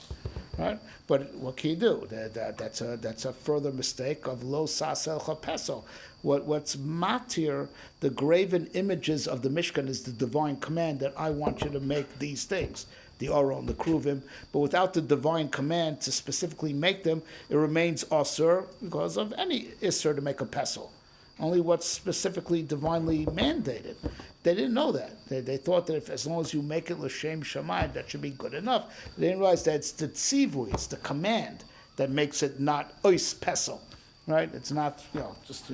right? But what can you do? That's a further mistake of lo sasel chapeso. What's matir, the graven images of the Mishkan, is the divine command that I want you to make these things, the Aron, the Kruvim, but without the divine command to specifically make them, it remains asur because of any isser to make a pesel. Only what's specifically divinely mandated. They didn't know that. They thought that as long as you make it l'shem shamayim, that should be good enough. They didn't realize that it's the tzivui, it's the command that makes it not ois pesel, right? It's not just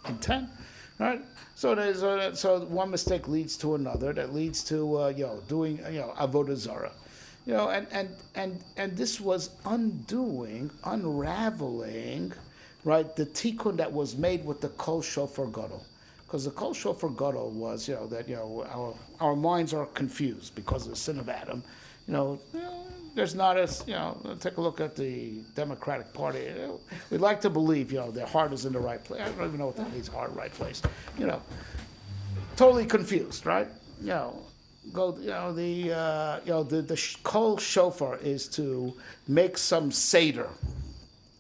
intent, right? So one mistake leads to another that leads to doing avodah zarah, and this was unraveling. Right, the tikkun that was made with the kol shofar gadol, because the kol shofar gadol was that our minds are confused because of the sin of Adam. There's not as take a look at the Democratic Party. We'd like to believe their heart is in the right place. I don't even know what that means, heart, right place. Totally confused, right? The kol shofar is to make some seder.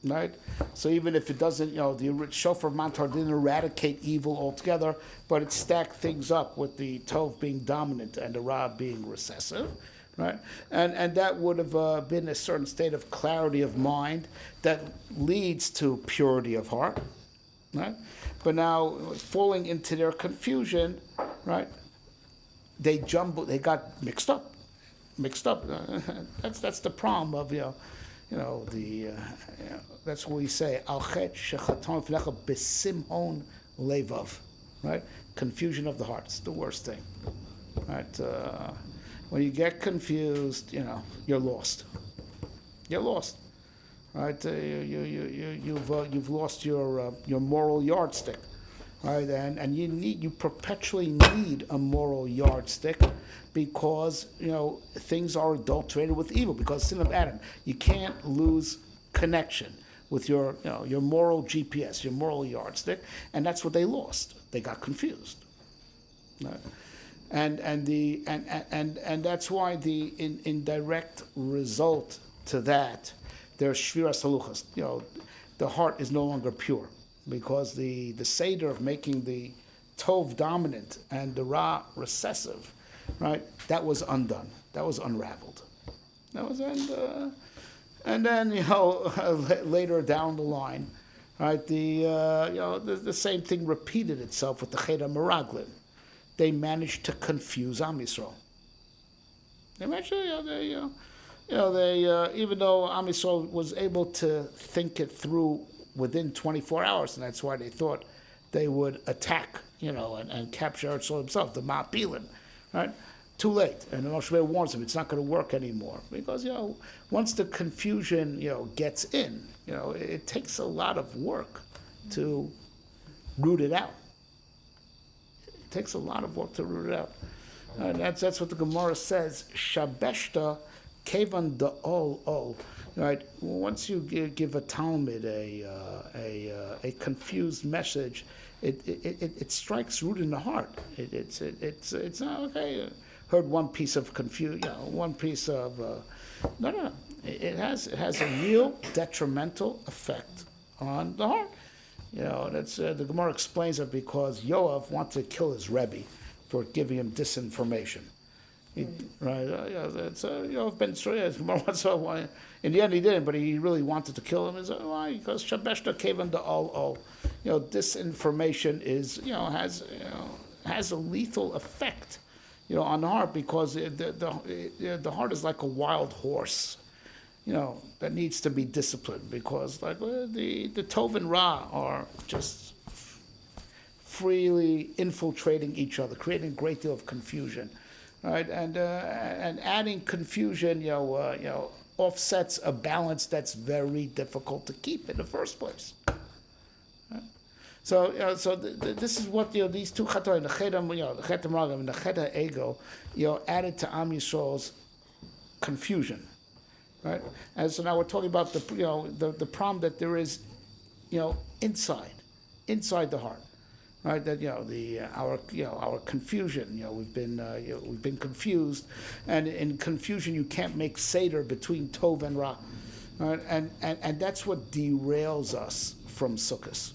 Right? So even if it doesn't, the shofar of Mantar didn't eradicate evil altogether, but it stacked things up with the Tov being dominant and the Ra being recessive, right? And that would have been a certain state of clarity of mind that leads to purity of heart, right? But now, falling into their confusion, right? They got mixed up. That's the problem of that's what we say, al chet shechaton v'lecha besimhon levav, right? Confusion of the heart. It's the worst thing, right? When you get confused, you're lost. You're lost, right? You've lost your moral yardstick, right? And you perpetually need a moral yardstick because things are adulterated with evil because sin of Adam. You can't lose connection. with your, your moral GPS, your moral yardstick, and that's what they lost. They got confused. Right? And that's why the indirect result to that, there's shviras haluchos. The heart is no longer pure because the seder of making the tov dominant and the ra recessive, right? That was undone. That was unraveled. That was and then later down the line, right? The same thing repeated itself with the Cheder Meraglim. They managed to confuse Am Yisrael. They managed, even though Am Yisrael was able to think it through within 24 hours, and that's why they thought they would attack, and capture Eretz Yisrael himself, the Ma'apilim, right? Too late, and Moshe Rabbeinu warns them it's not going to work anymore because once the confusion gets in, it takes a lot of work to root it out. It takes a lot of work to root it out. And that's what the Gemara says. Shabeshta kevan da ol. Right. Once you give a Talmud a confused message, it strikes root in the heart. It's not okay. Heard one piece of confusion, one piece of no. It has a real detrimental effect on the heart. That's the Gemara explains it because Yoav wanted to kill his Rebbe for giving him disinformation. Right? That's Yoav ben Tzruya. In the end, he didn't, but he really wanted to kill him. Why? Because Shabeshta kevan da ol. Disinformation is has a lethal effect. On the heart because the heart is like a wild horse, that needs to be disciplined because the Tov and Ra are just freely infiltrating each other, creating a great deal of confusion, right? And adding confusion, offsets a balance that's very difficult to keep in the first place. So, this is what these two chatoim, the Cheder Meraglim and the Cheder Ego, added to Am Yisrael's confusion, right? And so now we're talking about the problem that there is, inside the heart, right? That our confusion, we've been confused, and in confusion you can't make seder between Tov and Ra, right? And that's what derails us from Sukkos.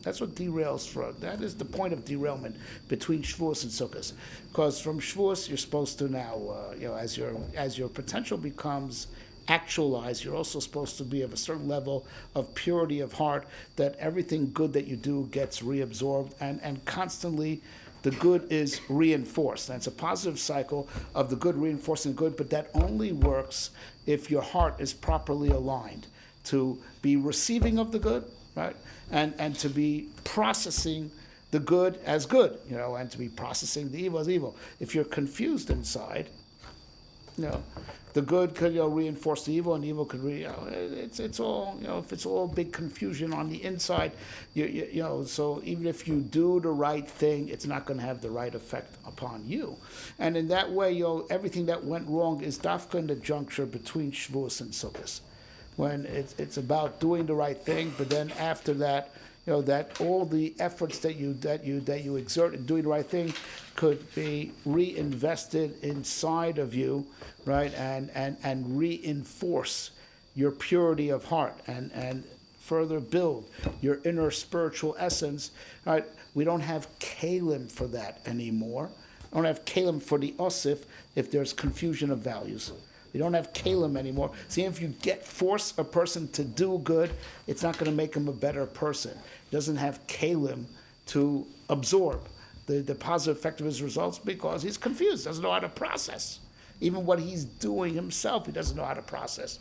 That's what derails from. That is the point of derailment between Shavuos and Sukkot, because from Shavuos you're supposed to now, as your potential becomes actualized, you're also supposed to be of a certain level of purity of heart, that everything good that you do gets reabsorbed, and constantly the good is reinforced. And it's a positive cycle of the good reinforcing good, but that only works if your heart is properly aligned to be receiving of the good, right? And to be processing the good as good, and to be processing the evil as evil. If you're confused inside, the good could reinforce the evil, and the evil could it's all if it's all big confusion on the inside, so even if you do the right thing, it's not going to have the right effect upon you. And in that way, everything that went wrong is dafka in the juncture between Shavuos and Sukkot, when it's about doing the right thing, but then after that, that all the efforts that you exert in doing the right thing could be reinvested inside of you, right, and reinforce your purity of heart and further build your inner spiritual essence, right? We don't have kalim for that anymore. We don't have kalim for the osif if there's confusion of values. We don't have kalim anymore. See, if you force a person to do good, it's not going to make him a better person. He doesn't have kalim to absorb the positive effect of his results because he's confused, doesn't know how to process. Even what he's doing himself, he doesn't know how to process.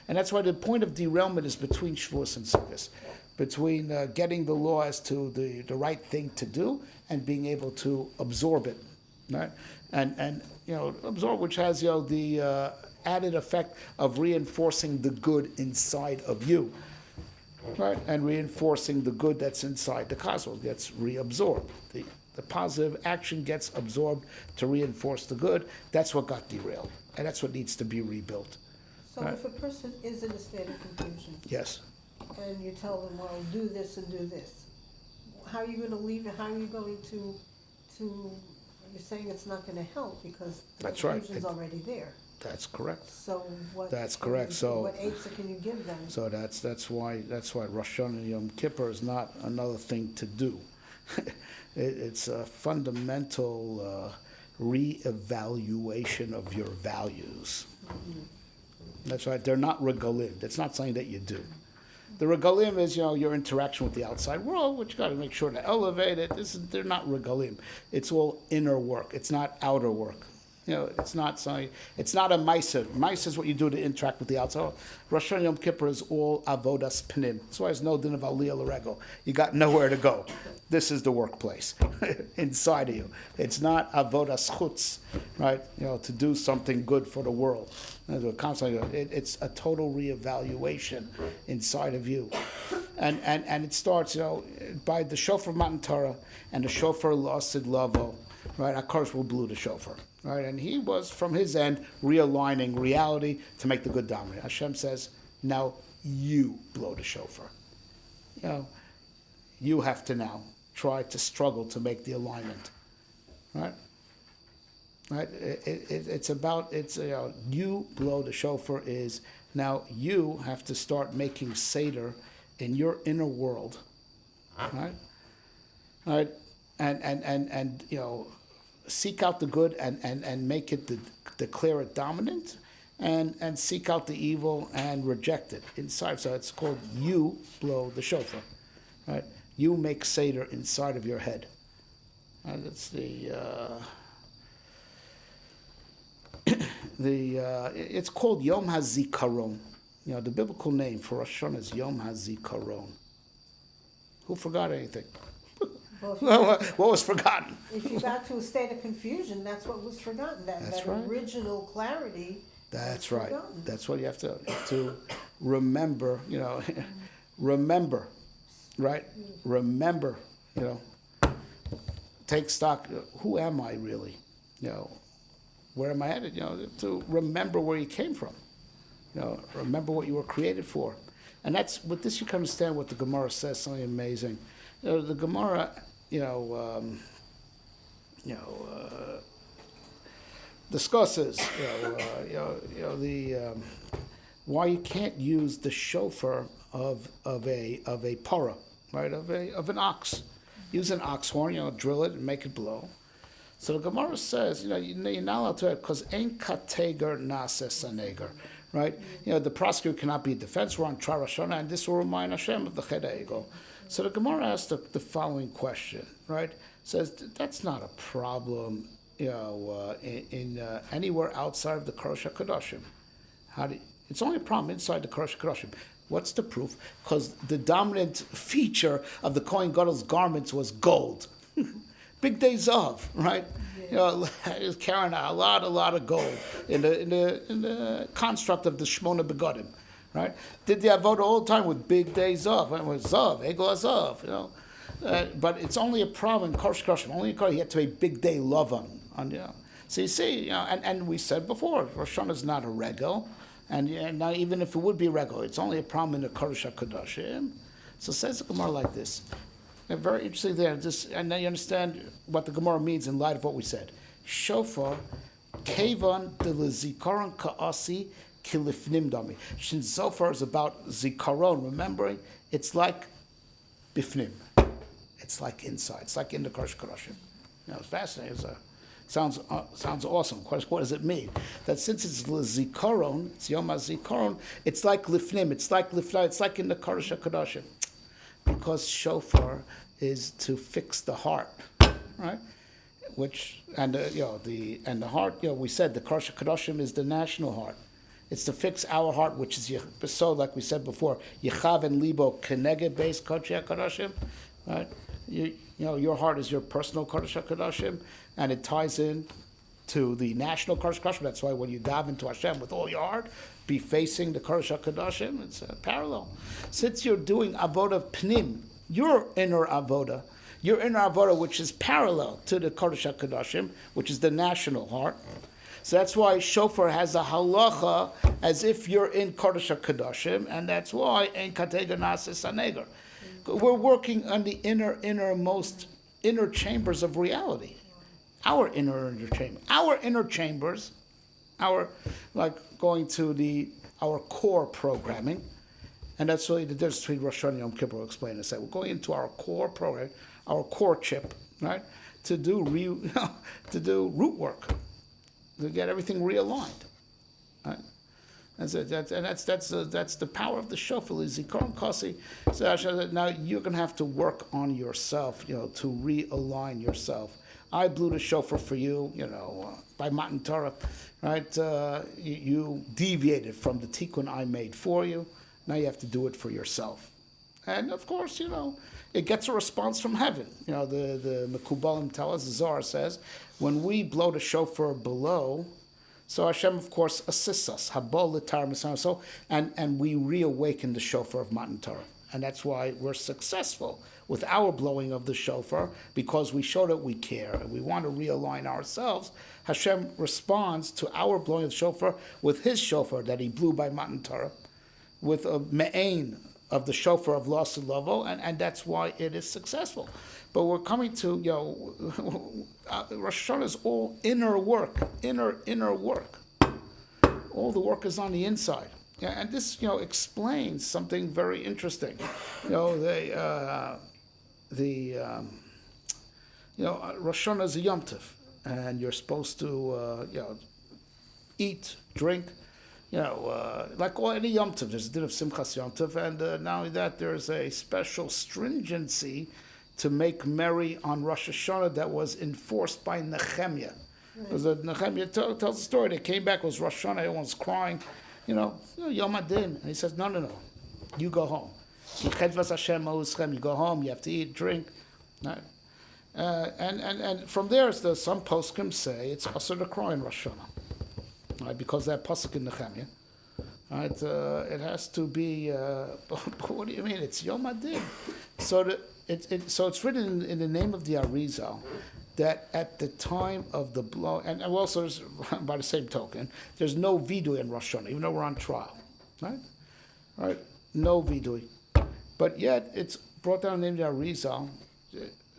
And that's why the point of derailment is between Shavuos and Sukkot, between getting the law as to the right thing to do and being able to absorb it, right? And absorb, which has the added effect of reinforcing the good inside of you, right? And reinforcing the good that's inside the cosmos gets reabsorbed. The positive action gets absorbed to reinforce the good. That's what got derailed, and that's what needs to be rebuilt. So if a person is in a state of confusion, Yes. and you tell them, well, do this and do this, how are you gonna leave it, how are you going to, you're saying it's not gonna help because the That's right. confusion's already there. That's correct. So what? That's can correct. you- So- What answer can you give them? So that's why Rosh Hashanah and Yom Kippur is not another thing to do. It's a fundamental reevaluation of your values. That's right. They're not regalim. That's not something that you do. The regalim is, your interaction with the outside world, which you got to make sure to elevate it. They're not regalim. It's all inner work. It's not outer work. It's not something. It's not a ma'aser. Ma'aser is what you do to interact with the outside. Rosh Hashanah Yom Kippur is all avodas pnim. That's why there's no din of aliyah l'regel. You got nowhere to go. This is the workplace inside of you. It's not avodas chutz, right? To do something good for the world. It's a total reevaluation inside of you, and it starts, by the shofar of Matan Torah and the shofar l'asid lavo, right? HaKadosh will blew the shofar, right? And he was, from his end, realigning reality to make the good dominate. Hashem says, now you blow the shofar. You have to now try to struggle to make the alignment, right? Right? You blow the shofar is now you have to start making seder in your inner world, right? Right? And seek out the good and make it declare it dominant, and seek out the evil and reject it inside. So it's called you blow the shofar, right? You make seder inside of your head. That's it's called Yom HaZikaron. The biblical name for Rosh Hashanah is Yom HaZikaron. Who forgot anything? Well, What was forgotten? if you got to a state of confusion, that's what was forgotten, That's that right. original clarity. That's was right. forgotten. That's what you have to remember. Remember, right? Remember. Take stock. Who am I really? Where am I headed? To remember where you came from. Remember what you were created for. And that's, with this you can understand what the Gemara says, something amazing. The Gemara, discusses, why you can't use the shofar of a parah, right? Of an ox. Use an ox horn, drill it and make it blow. So the Gemara says, you're not allowed to, because ain't kateger nase saneger, right? The prosecutor cannot be a defense. We're on Rosh Hashanah, and this will remind Hashem of the Ched HaEgel. So the Gemara asks the following question, right? Says that's not a problem, in anywhere outside of the Kodesh HaKadoshim. It's only a problem inside the Kodesh HaKadoshim. What's the proof? Because the dominant feature of the Kohen Gadol's garments was gold. Big day Zav, right? He was carrying a lot of gold in the construct of the Shmona Begodim, right? Did the avodah all the time with big day Zav. It was Zav, Egel Zav, but it's only a problem in Kodesh HaKadoshim. Only in Kodesh, you have to make big day Lavan. So you see, and we said before, Rosh Hashanah is not a regel, and now even if it would be a regel, it's only a problem in the Kodesh HaKadoshim. So says the Gemara like this. And very interesting there, and now you understand what the Gemara means in light of what we said. Shofar, kevan de zikaron ka'asi kilifnim dami. Since shofar is about zikaron, remembering, it's like bifnim. It's like inside. It's like in the Kodesh HaKadoshim. It's fascinating. Sounds awesome. What does it mean? That since it's zikaron, it's Yom HaZikaron, it's like lifnim. It's like lifnai. It's like in the Kodesh HaKadoshim. Because shofar is to fix the heart, right? The heart. We said the Kodesh HaKadoshim is the national heart. It's to fix our heart, which is so, like we said before, Yechav and Libo Keneged Beis Kodesh HaKadoshim, right? Your heart is your personal Kodesh HaKadoshim, and it ties in to the national Kodesh HaKadoshim. That's why when you dive into Hashem with all your heart, be facing the Kodesh HaKadoshim. It's a parallel. Since you're doing avodah pnim, your inner avodah, which is parallel to the Kodesh HaKadoshim, which is the national heart. So that's why shofar has a halacha as if you're in Kodesh HaKadoshim, and that's why in Katega Nasis Haneger. We're working on the inner chambers of reality. Our inner chambers, like going to our core programming, and that's really the difference between Rosh Hashanah and Yom Kippur. We'll explain this. We're going into our core program, our core chip, right, to do root work, to get everything realigned, right? That's the power of the shofar. Zikaron Kasi. So now you're going to have to work on yourself, to realign yourself. I blew the shofar for you, by Matan Torah, right? You deviated from the tikkun I made for you. Now you have to do it for yourself. And of course, it gets a response from heaven. The Mekubalim tell us, the Zohar says, when we blow the shofar below, so Hashem, of course, assists us. Habol l'tar Messiah. So, and we reawaken the shofar of Matan Torah. And that's why we're successful with our blowing of the shofar, because we show that we care and we want to realign ourselves. Hashem responds to our blowing of the shofar with his shofar that he blew by Matan Torah, with a me'ain of the shofar of Los Lovo, and that's why it is successful. But we're coming to, Rosh Hashanah is all inner work, inner work. All the work is on the inside. Yeah, and this, explains something very interesting. Rosh Hashanah is a Yom Tov, and you're supposed to, eat, drink, like any Yom Tov. There's a din of Simchas Yom Tov, and not only that, there's a special stringency to make merry on Rosh Hashanah that was enforced by Nehemiah. Because Nehemiah tells the story. They came back, it was Rosh Hashanah, everyone's crying, Yom Adin. And he says, no, you go home. You go home, you have to eat, drink. Right? And from there, some poskim say it's also to cry in Rosh Hashanah, right? Because that pasuk in Nehemiah, right? It has to be. What do you mean? It's Yom Adin. So it's written in the name of the Arizal that at the time of the blow, and also by the same token, there's no vidui in Rosh Hashanah, even though we're on trial, right? Right? No vidui, but yet it's brought down in the name of the Arizal.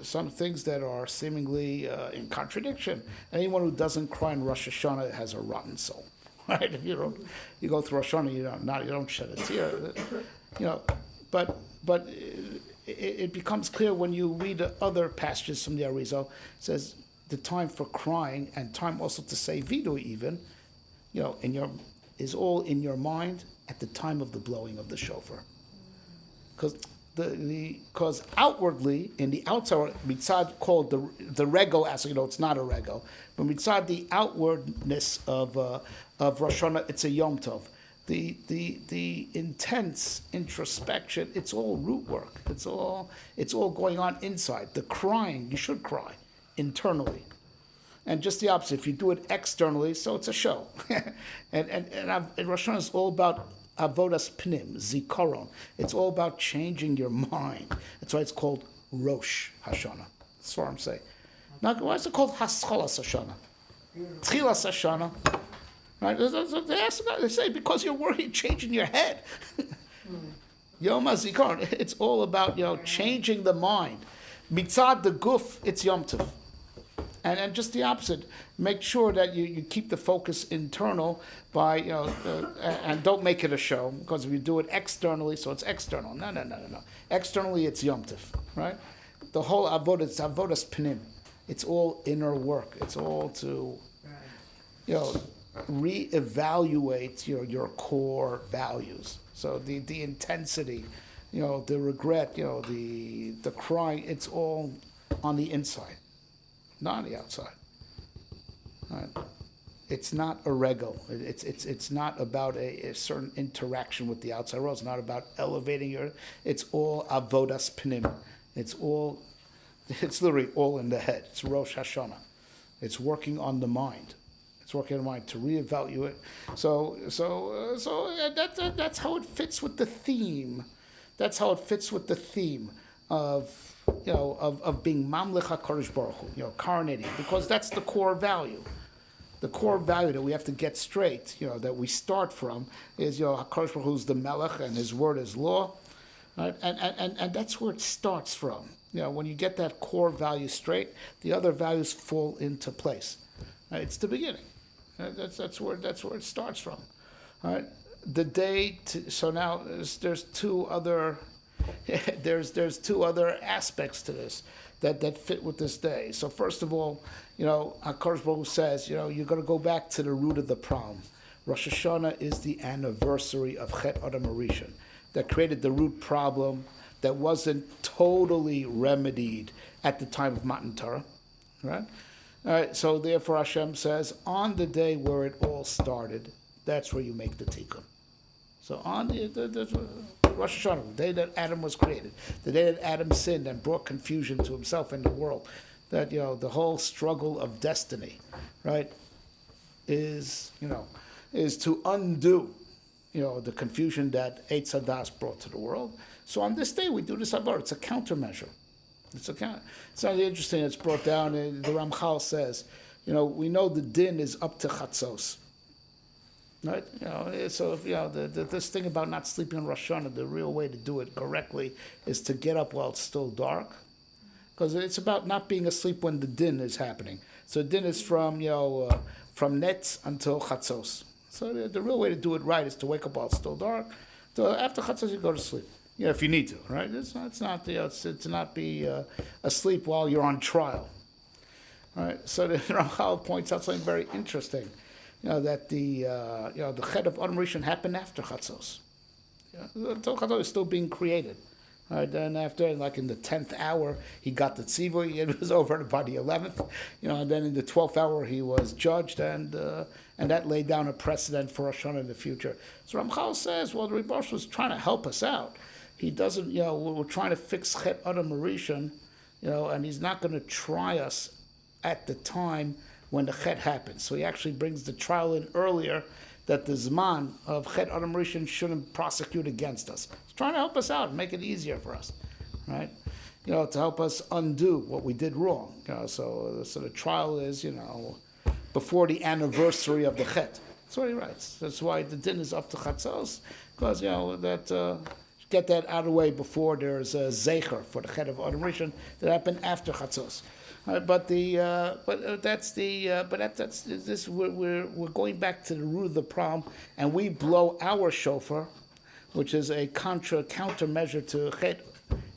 Some things that are seemingly in contradiction. Anyone who doesn't cry in Rosh Hashanah has a rotten soul, right? If you go through Rosh Hashanah, you don't shed a tear, but it becomes clear when you read the other passages from the Arizal. It says the time for crying and time also to say vidui even, is all in your mind at the time of the blowing of the shofar, because outwardly, in the outside, mitzad called the regel, as it's not a regel, but mitzad the outwardness of Rosh Hashanah, it's a Yom Tov. The intense introspection, it's all root work. It's all going on inside. The crying, you should cry internally, and just the opposite. If you do it externally, so it's a show. and Rosh Hashanah is all about avodas pnim, zikaron. It's all about changing your mind. That's why it's called Rosh Hashana. That's what I'm saying. Now, why is it called Haschalas Hashana? Tchilas Hashana. Right? They say because you're worried, changing your head. Yom HaZikaron. It's all about changing the mind. Mitzad the guf, it's Yom Tov. And just the opposite. Make sure that you keep the focus internal by, and don't make it a show, because if you do it externally, so it's external. No. Externally, it's Yom Tov, right? The whole avodah, it's avodas pnim. It's all inner work. It's all to, reevaluate your core values. So the intensity, the regret, the crying, it's all on the inside, not on the outside. Right? It's not a regal. It's not about a certain interaction with the outside world. It's not about elevating it's all avodas pnim. It's literally all in the head. It's Rosh Hashana. It's working on the mind. It's working on the mind to reevaluate. So that's how it fits with the theme. That's how it fits with the theme of being Mamlech HaKadosh Baruch Hu, coronating, because that's the core value. the core value that we have to get straight, that we start from is, HaKadosh Baruch Hu is the Melech and His word is law, right? And that's where it starts from. When you get that core value straight, the other values fall into place. Right? It's the beginning. That's where it starts from. All right. So now there's two other there's two other aspects to this that fit with this day. So first of all, HaKadosh Baruch Hu says, you're going to go back to the root of the problem. Rosh Hashanah is the anniversary of Chet Adam Rishon that created the root problem that wasn't totally remedied at the time of Matan Torah, right? All right. So therefore, Hashem says, on the day where it all started, that's where you make the tikkun. So on the Rosh Hashanah, the day that Adam was created, the day that Adam sinned and brought confusion to himself and the world, that the whole struggle of destiny, right, is to undo, the confusion that Eitz Hadas brought to the world. So on this day we do this avar. It's a countermeasure. It's something interesting. It's brought down. The Ramchal says, we know the din is up to chatzos. Right? So this thing about not sleeping on Rosh Hashanah, the real way to do it correctly is to get up while it's still dark, because it's about not being asleep when the din is happening. So din is from netz until chatzos. So the real way to do it right is to wake up while it's still dark. So after chatzos you go to sleep. If you need to, right? It's not be asleep while you're on trial. All right. So the Ramchal points out something very interesting. That the Chet of Adam Rishon happened after Chatzos. Until Chatzos is still being created. Right, then after, like in the 10th hour, he got the tzivui. It was over by the 11th. And then in the 12th hour, he was judged, and that laid down a precedent for Rosh Hashanah in the future. So Ramchal says, well, the Ribosh was trying to help us out. He doesn't, we're trying to fix Chet Adam Rishon, and he's not going to try us at the time when the Chet happens. So he actually brings the trial in earlier, that the Zman of Chet Adam Rishon shouldn't prosecute against us. He's trying to help us out and make it easier for us, right? To help us undo what we did wrong. So the trial is, before the anniversary of the Chet. That's what he writes. That's why the din is up to Chatzos, because, get that out of the way before there's a Zecher for the Chet of Adam Rishon that happened after Chatzos. But we're going back to the root of the problem, and we blow our shofar, which is a countermeasure to Chet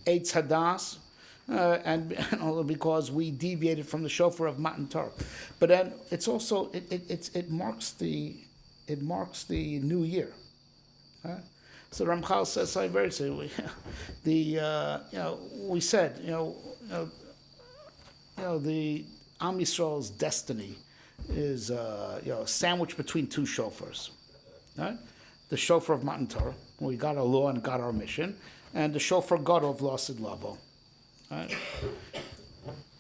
Eitz Hadas, and because we deviated from the shofar of Matan Torah. But then it's also it marks the new year. So Ramchal says something very serious. We said the Am Yisrael's destiny is sandwiched between two shofars, right? The shofar of Matan Torah, we got our law and got our mission, and the shofar God of Lasid Lavo. Right?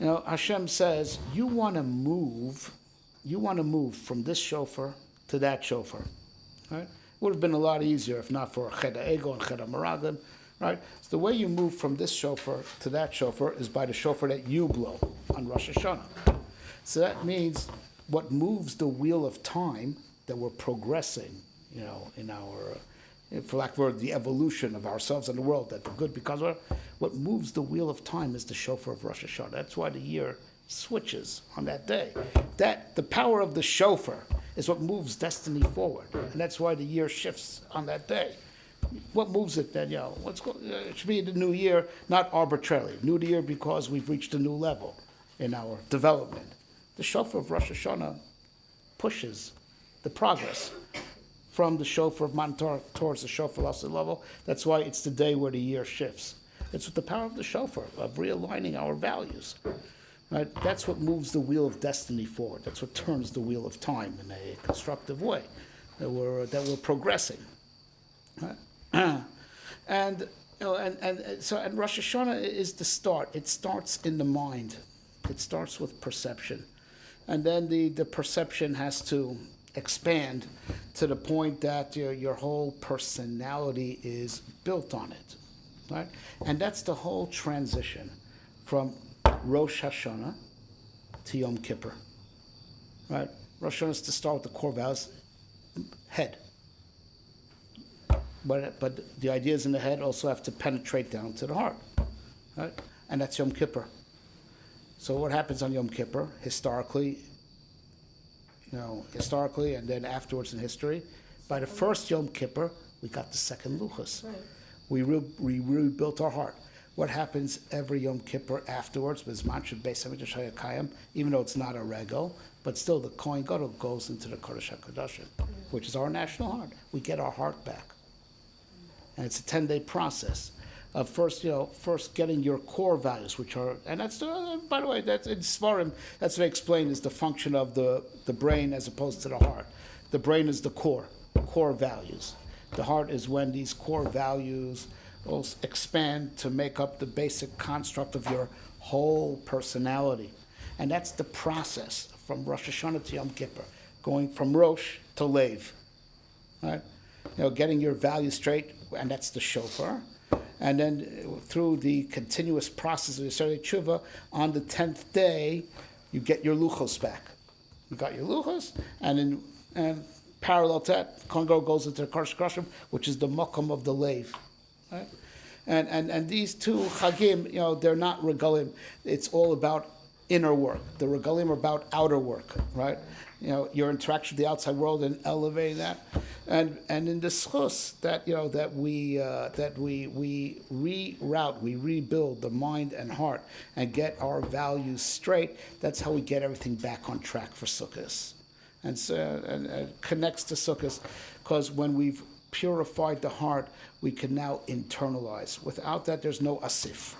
Hashem says you want to move from this shofar to that shofar, right? Would have been a lot easier if not for Chet Ego and Chet Maragim. Right? So the way you move from this shofar to that shofar is by the shofar that you blow on Rosh Hashanah. So that means what moves the wheel of time that we're progressing, in our, for lack of a word, the evolution of ourselves and the world, that the good becomes what moves the wheel of time is the shofar of Rosh Hashanah. That's why the year switches on that day. That the power of the shofar is what moves destiny forward, and that's why the year shifts on that day. What moves it then? It should be the new year, not arbitrarily. New year because we've reached a new level in our development. The shofar of Rosh Hashanah pushes the progress from the shofar of Matan Torah towards the shofar of Lasid level. That's why it's the day where the year shifts. It's with the power of the shofar, of realigning our values. Right? That's what moves the wheel of destiny forward. That's what turns the wheel of time in a constructive way. That we're progressing. Right? And Rosh Hashanah is the start. It starts in the mind. It starts with perception, and then the perception has to expand to the point that your whole personality is built on it, right? And that's the whole transition from Rosh Hashanah to Yom Kippur. right? Rosh Hashanah is to start with the core values, head. But the ideas in the head also have to penetrate down to the heart, right? And that's Yom Kippur. So what happens on Yom Kippur, historically, and then afterwards in history, by the first Yom Kippur, we got the second Luchos. Right. We rebuilt our heart. What happens every Yom Kippur afterwards, even though it's not a regal, but still the Kohen Gadol goes into the Kodesh HaKodashim, which is our national heart. We get our heart back. And it's a 10-day process of first getting your core values, which are, and that's, by the way, that's in Svarim, that's what I explained is the function of the brain as opposed to the heart. The brain is the core values. The heart is when these core values will expand to make up the basic construct of your whole personality. And that's the process from Rosh Hashanah to Yom Kippur, going from Rosh to Lev, right? Getting your values straight, and that's the shofar. And then through the continuous process of Yisrael Tshuva, on the 10th day, you get your luchos back. You got your luchos, and parallel to that, Kongo goes into the Kodesh HaKodashim, which is the makom of the Lev. Right? And these two chagim, they're not regalim. It's all about inner work. The regalim are about outer work, right? Your interaction with the outside world and elevating that, and in the schus that we reroute, we rebuild the mind and heart and get our values straight. That's how we get everything back on track for Sukkot, and connects to Sukkot, because when we've purified the heart, we can now internalize. Without that, there's no asif.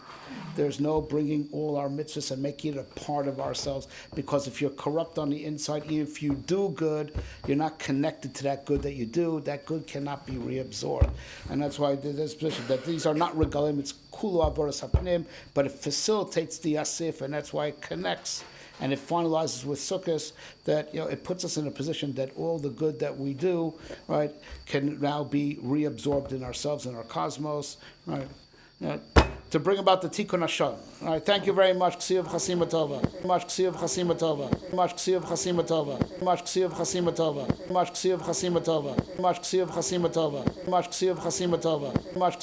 There's no bringing all our mitzvahs and making it a part of ourselves, because if you're corrupt on the inside, even if you do good, you're not connected to that good that you do. That good cannot be reabsorbed. And that's why there's position that these are not regalim, it's kulu avodas hapnim, but it facilitates the asif, and that's why it connects. And it finalizes with Sukkot, that it puts us in a position that all the good that we do, right, can now be reabsorbed in ourselves, in our cosmos, right? To bring about the Tikkun Hashon. All right, thank you very much. Ksiv Chasima Tova. Much Ksiv Chasima Tova. Much Ksiv Chasima Tova. Much Ksiv Chasima Tova. Much Ksiv Chasima Tova. Much Ksiv Chasima Tova. Much Ksiv Chasima Tova. Much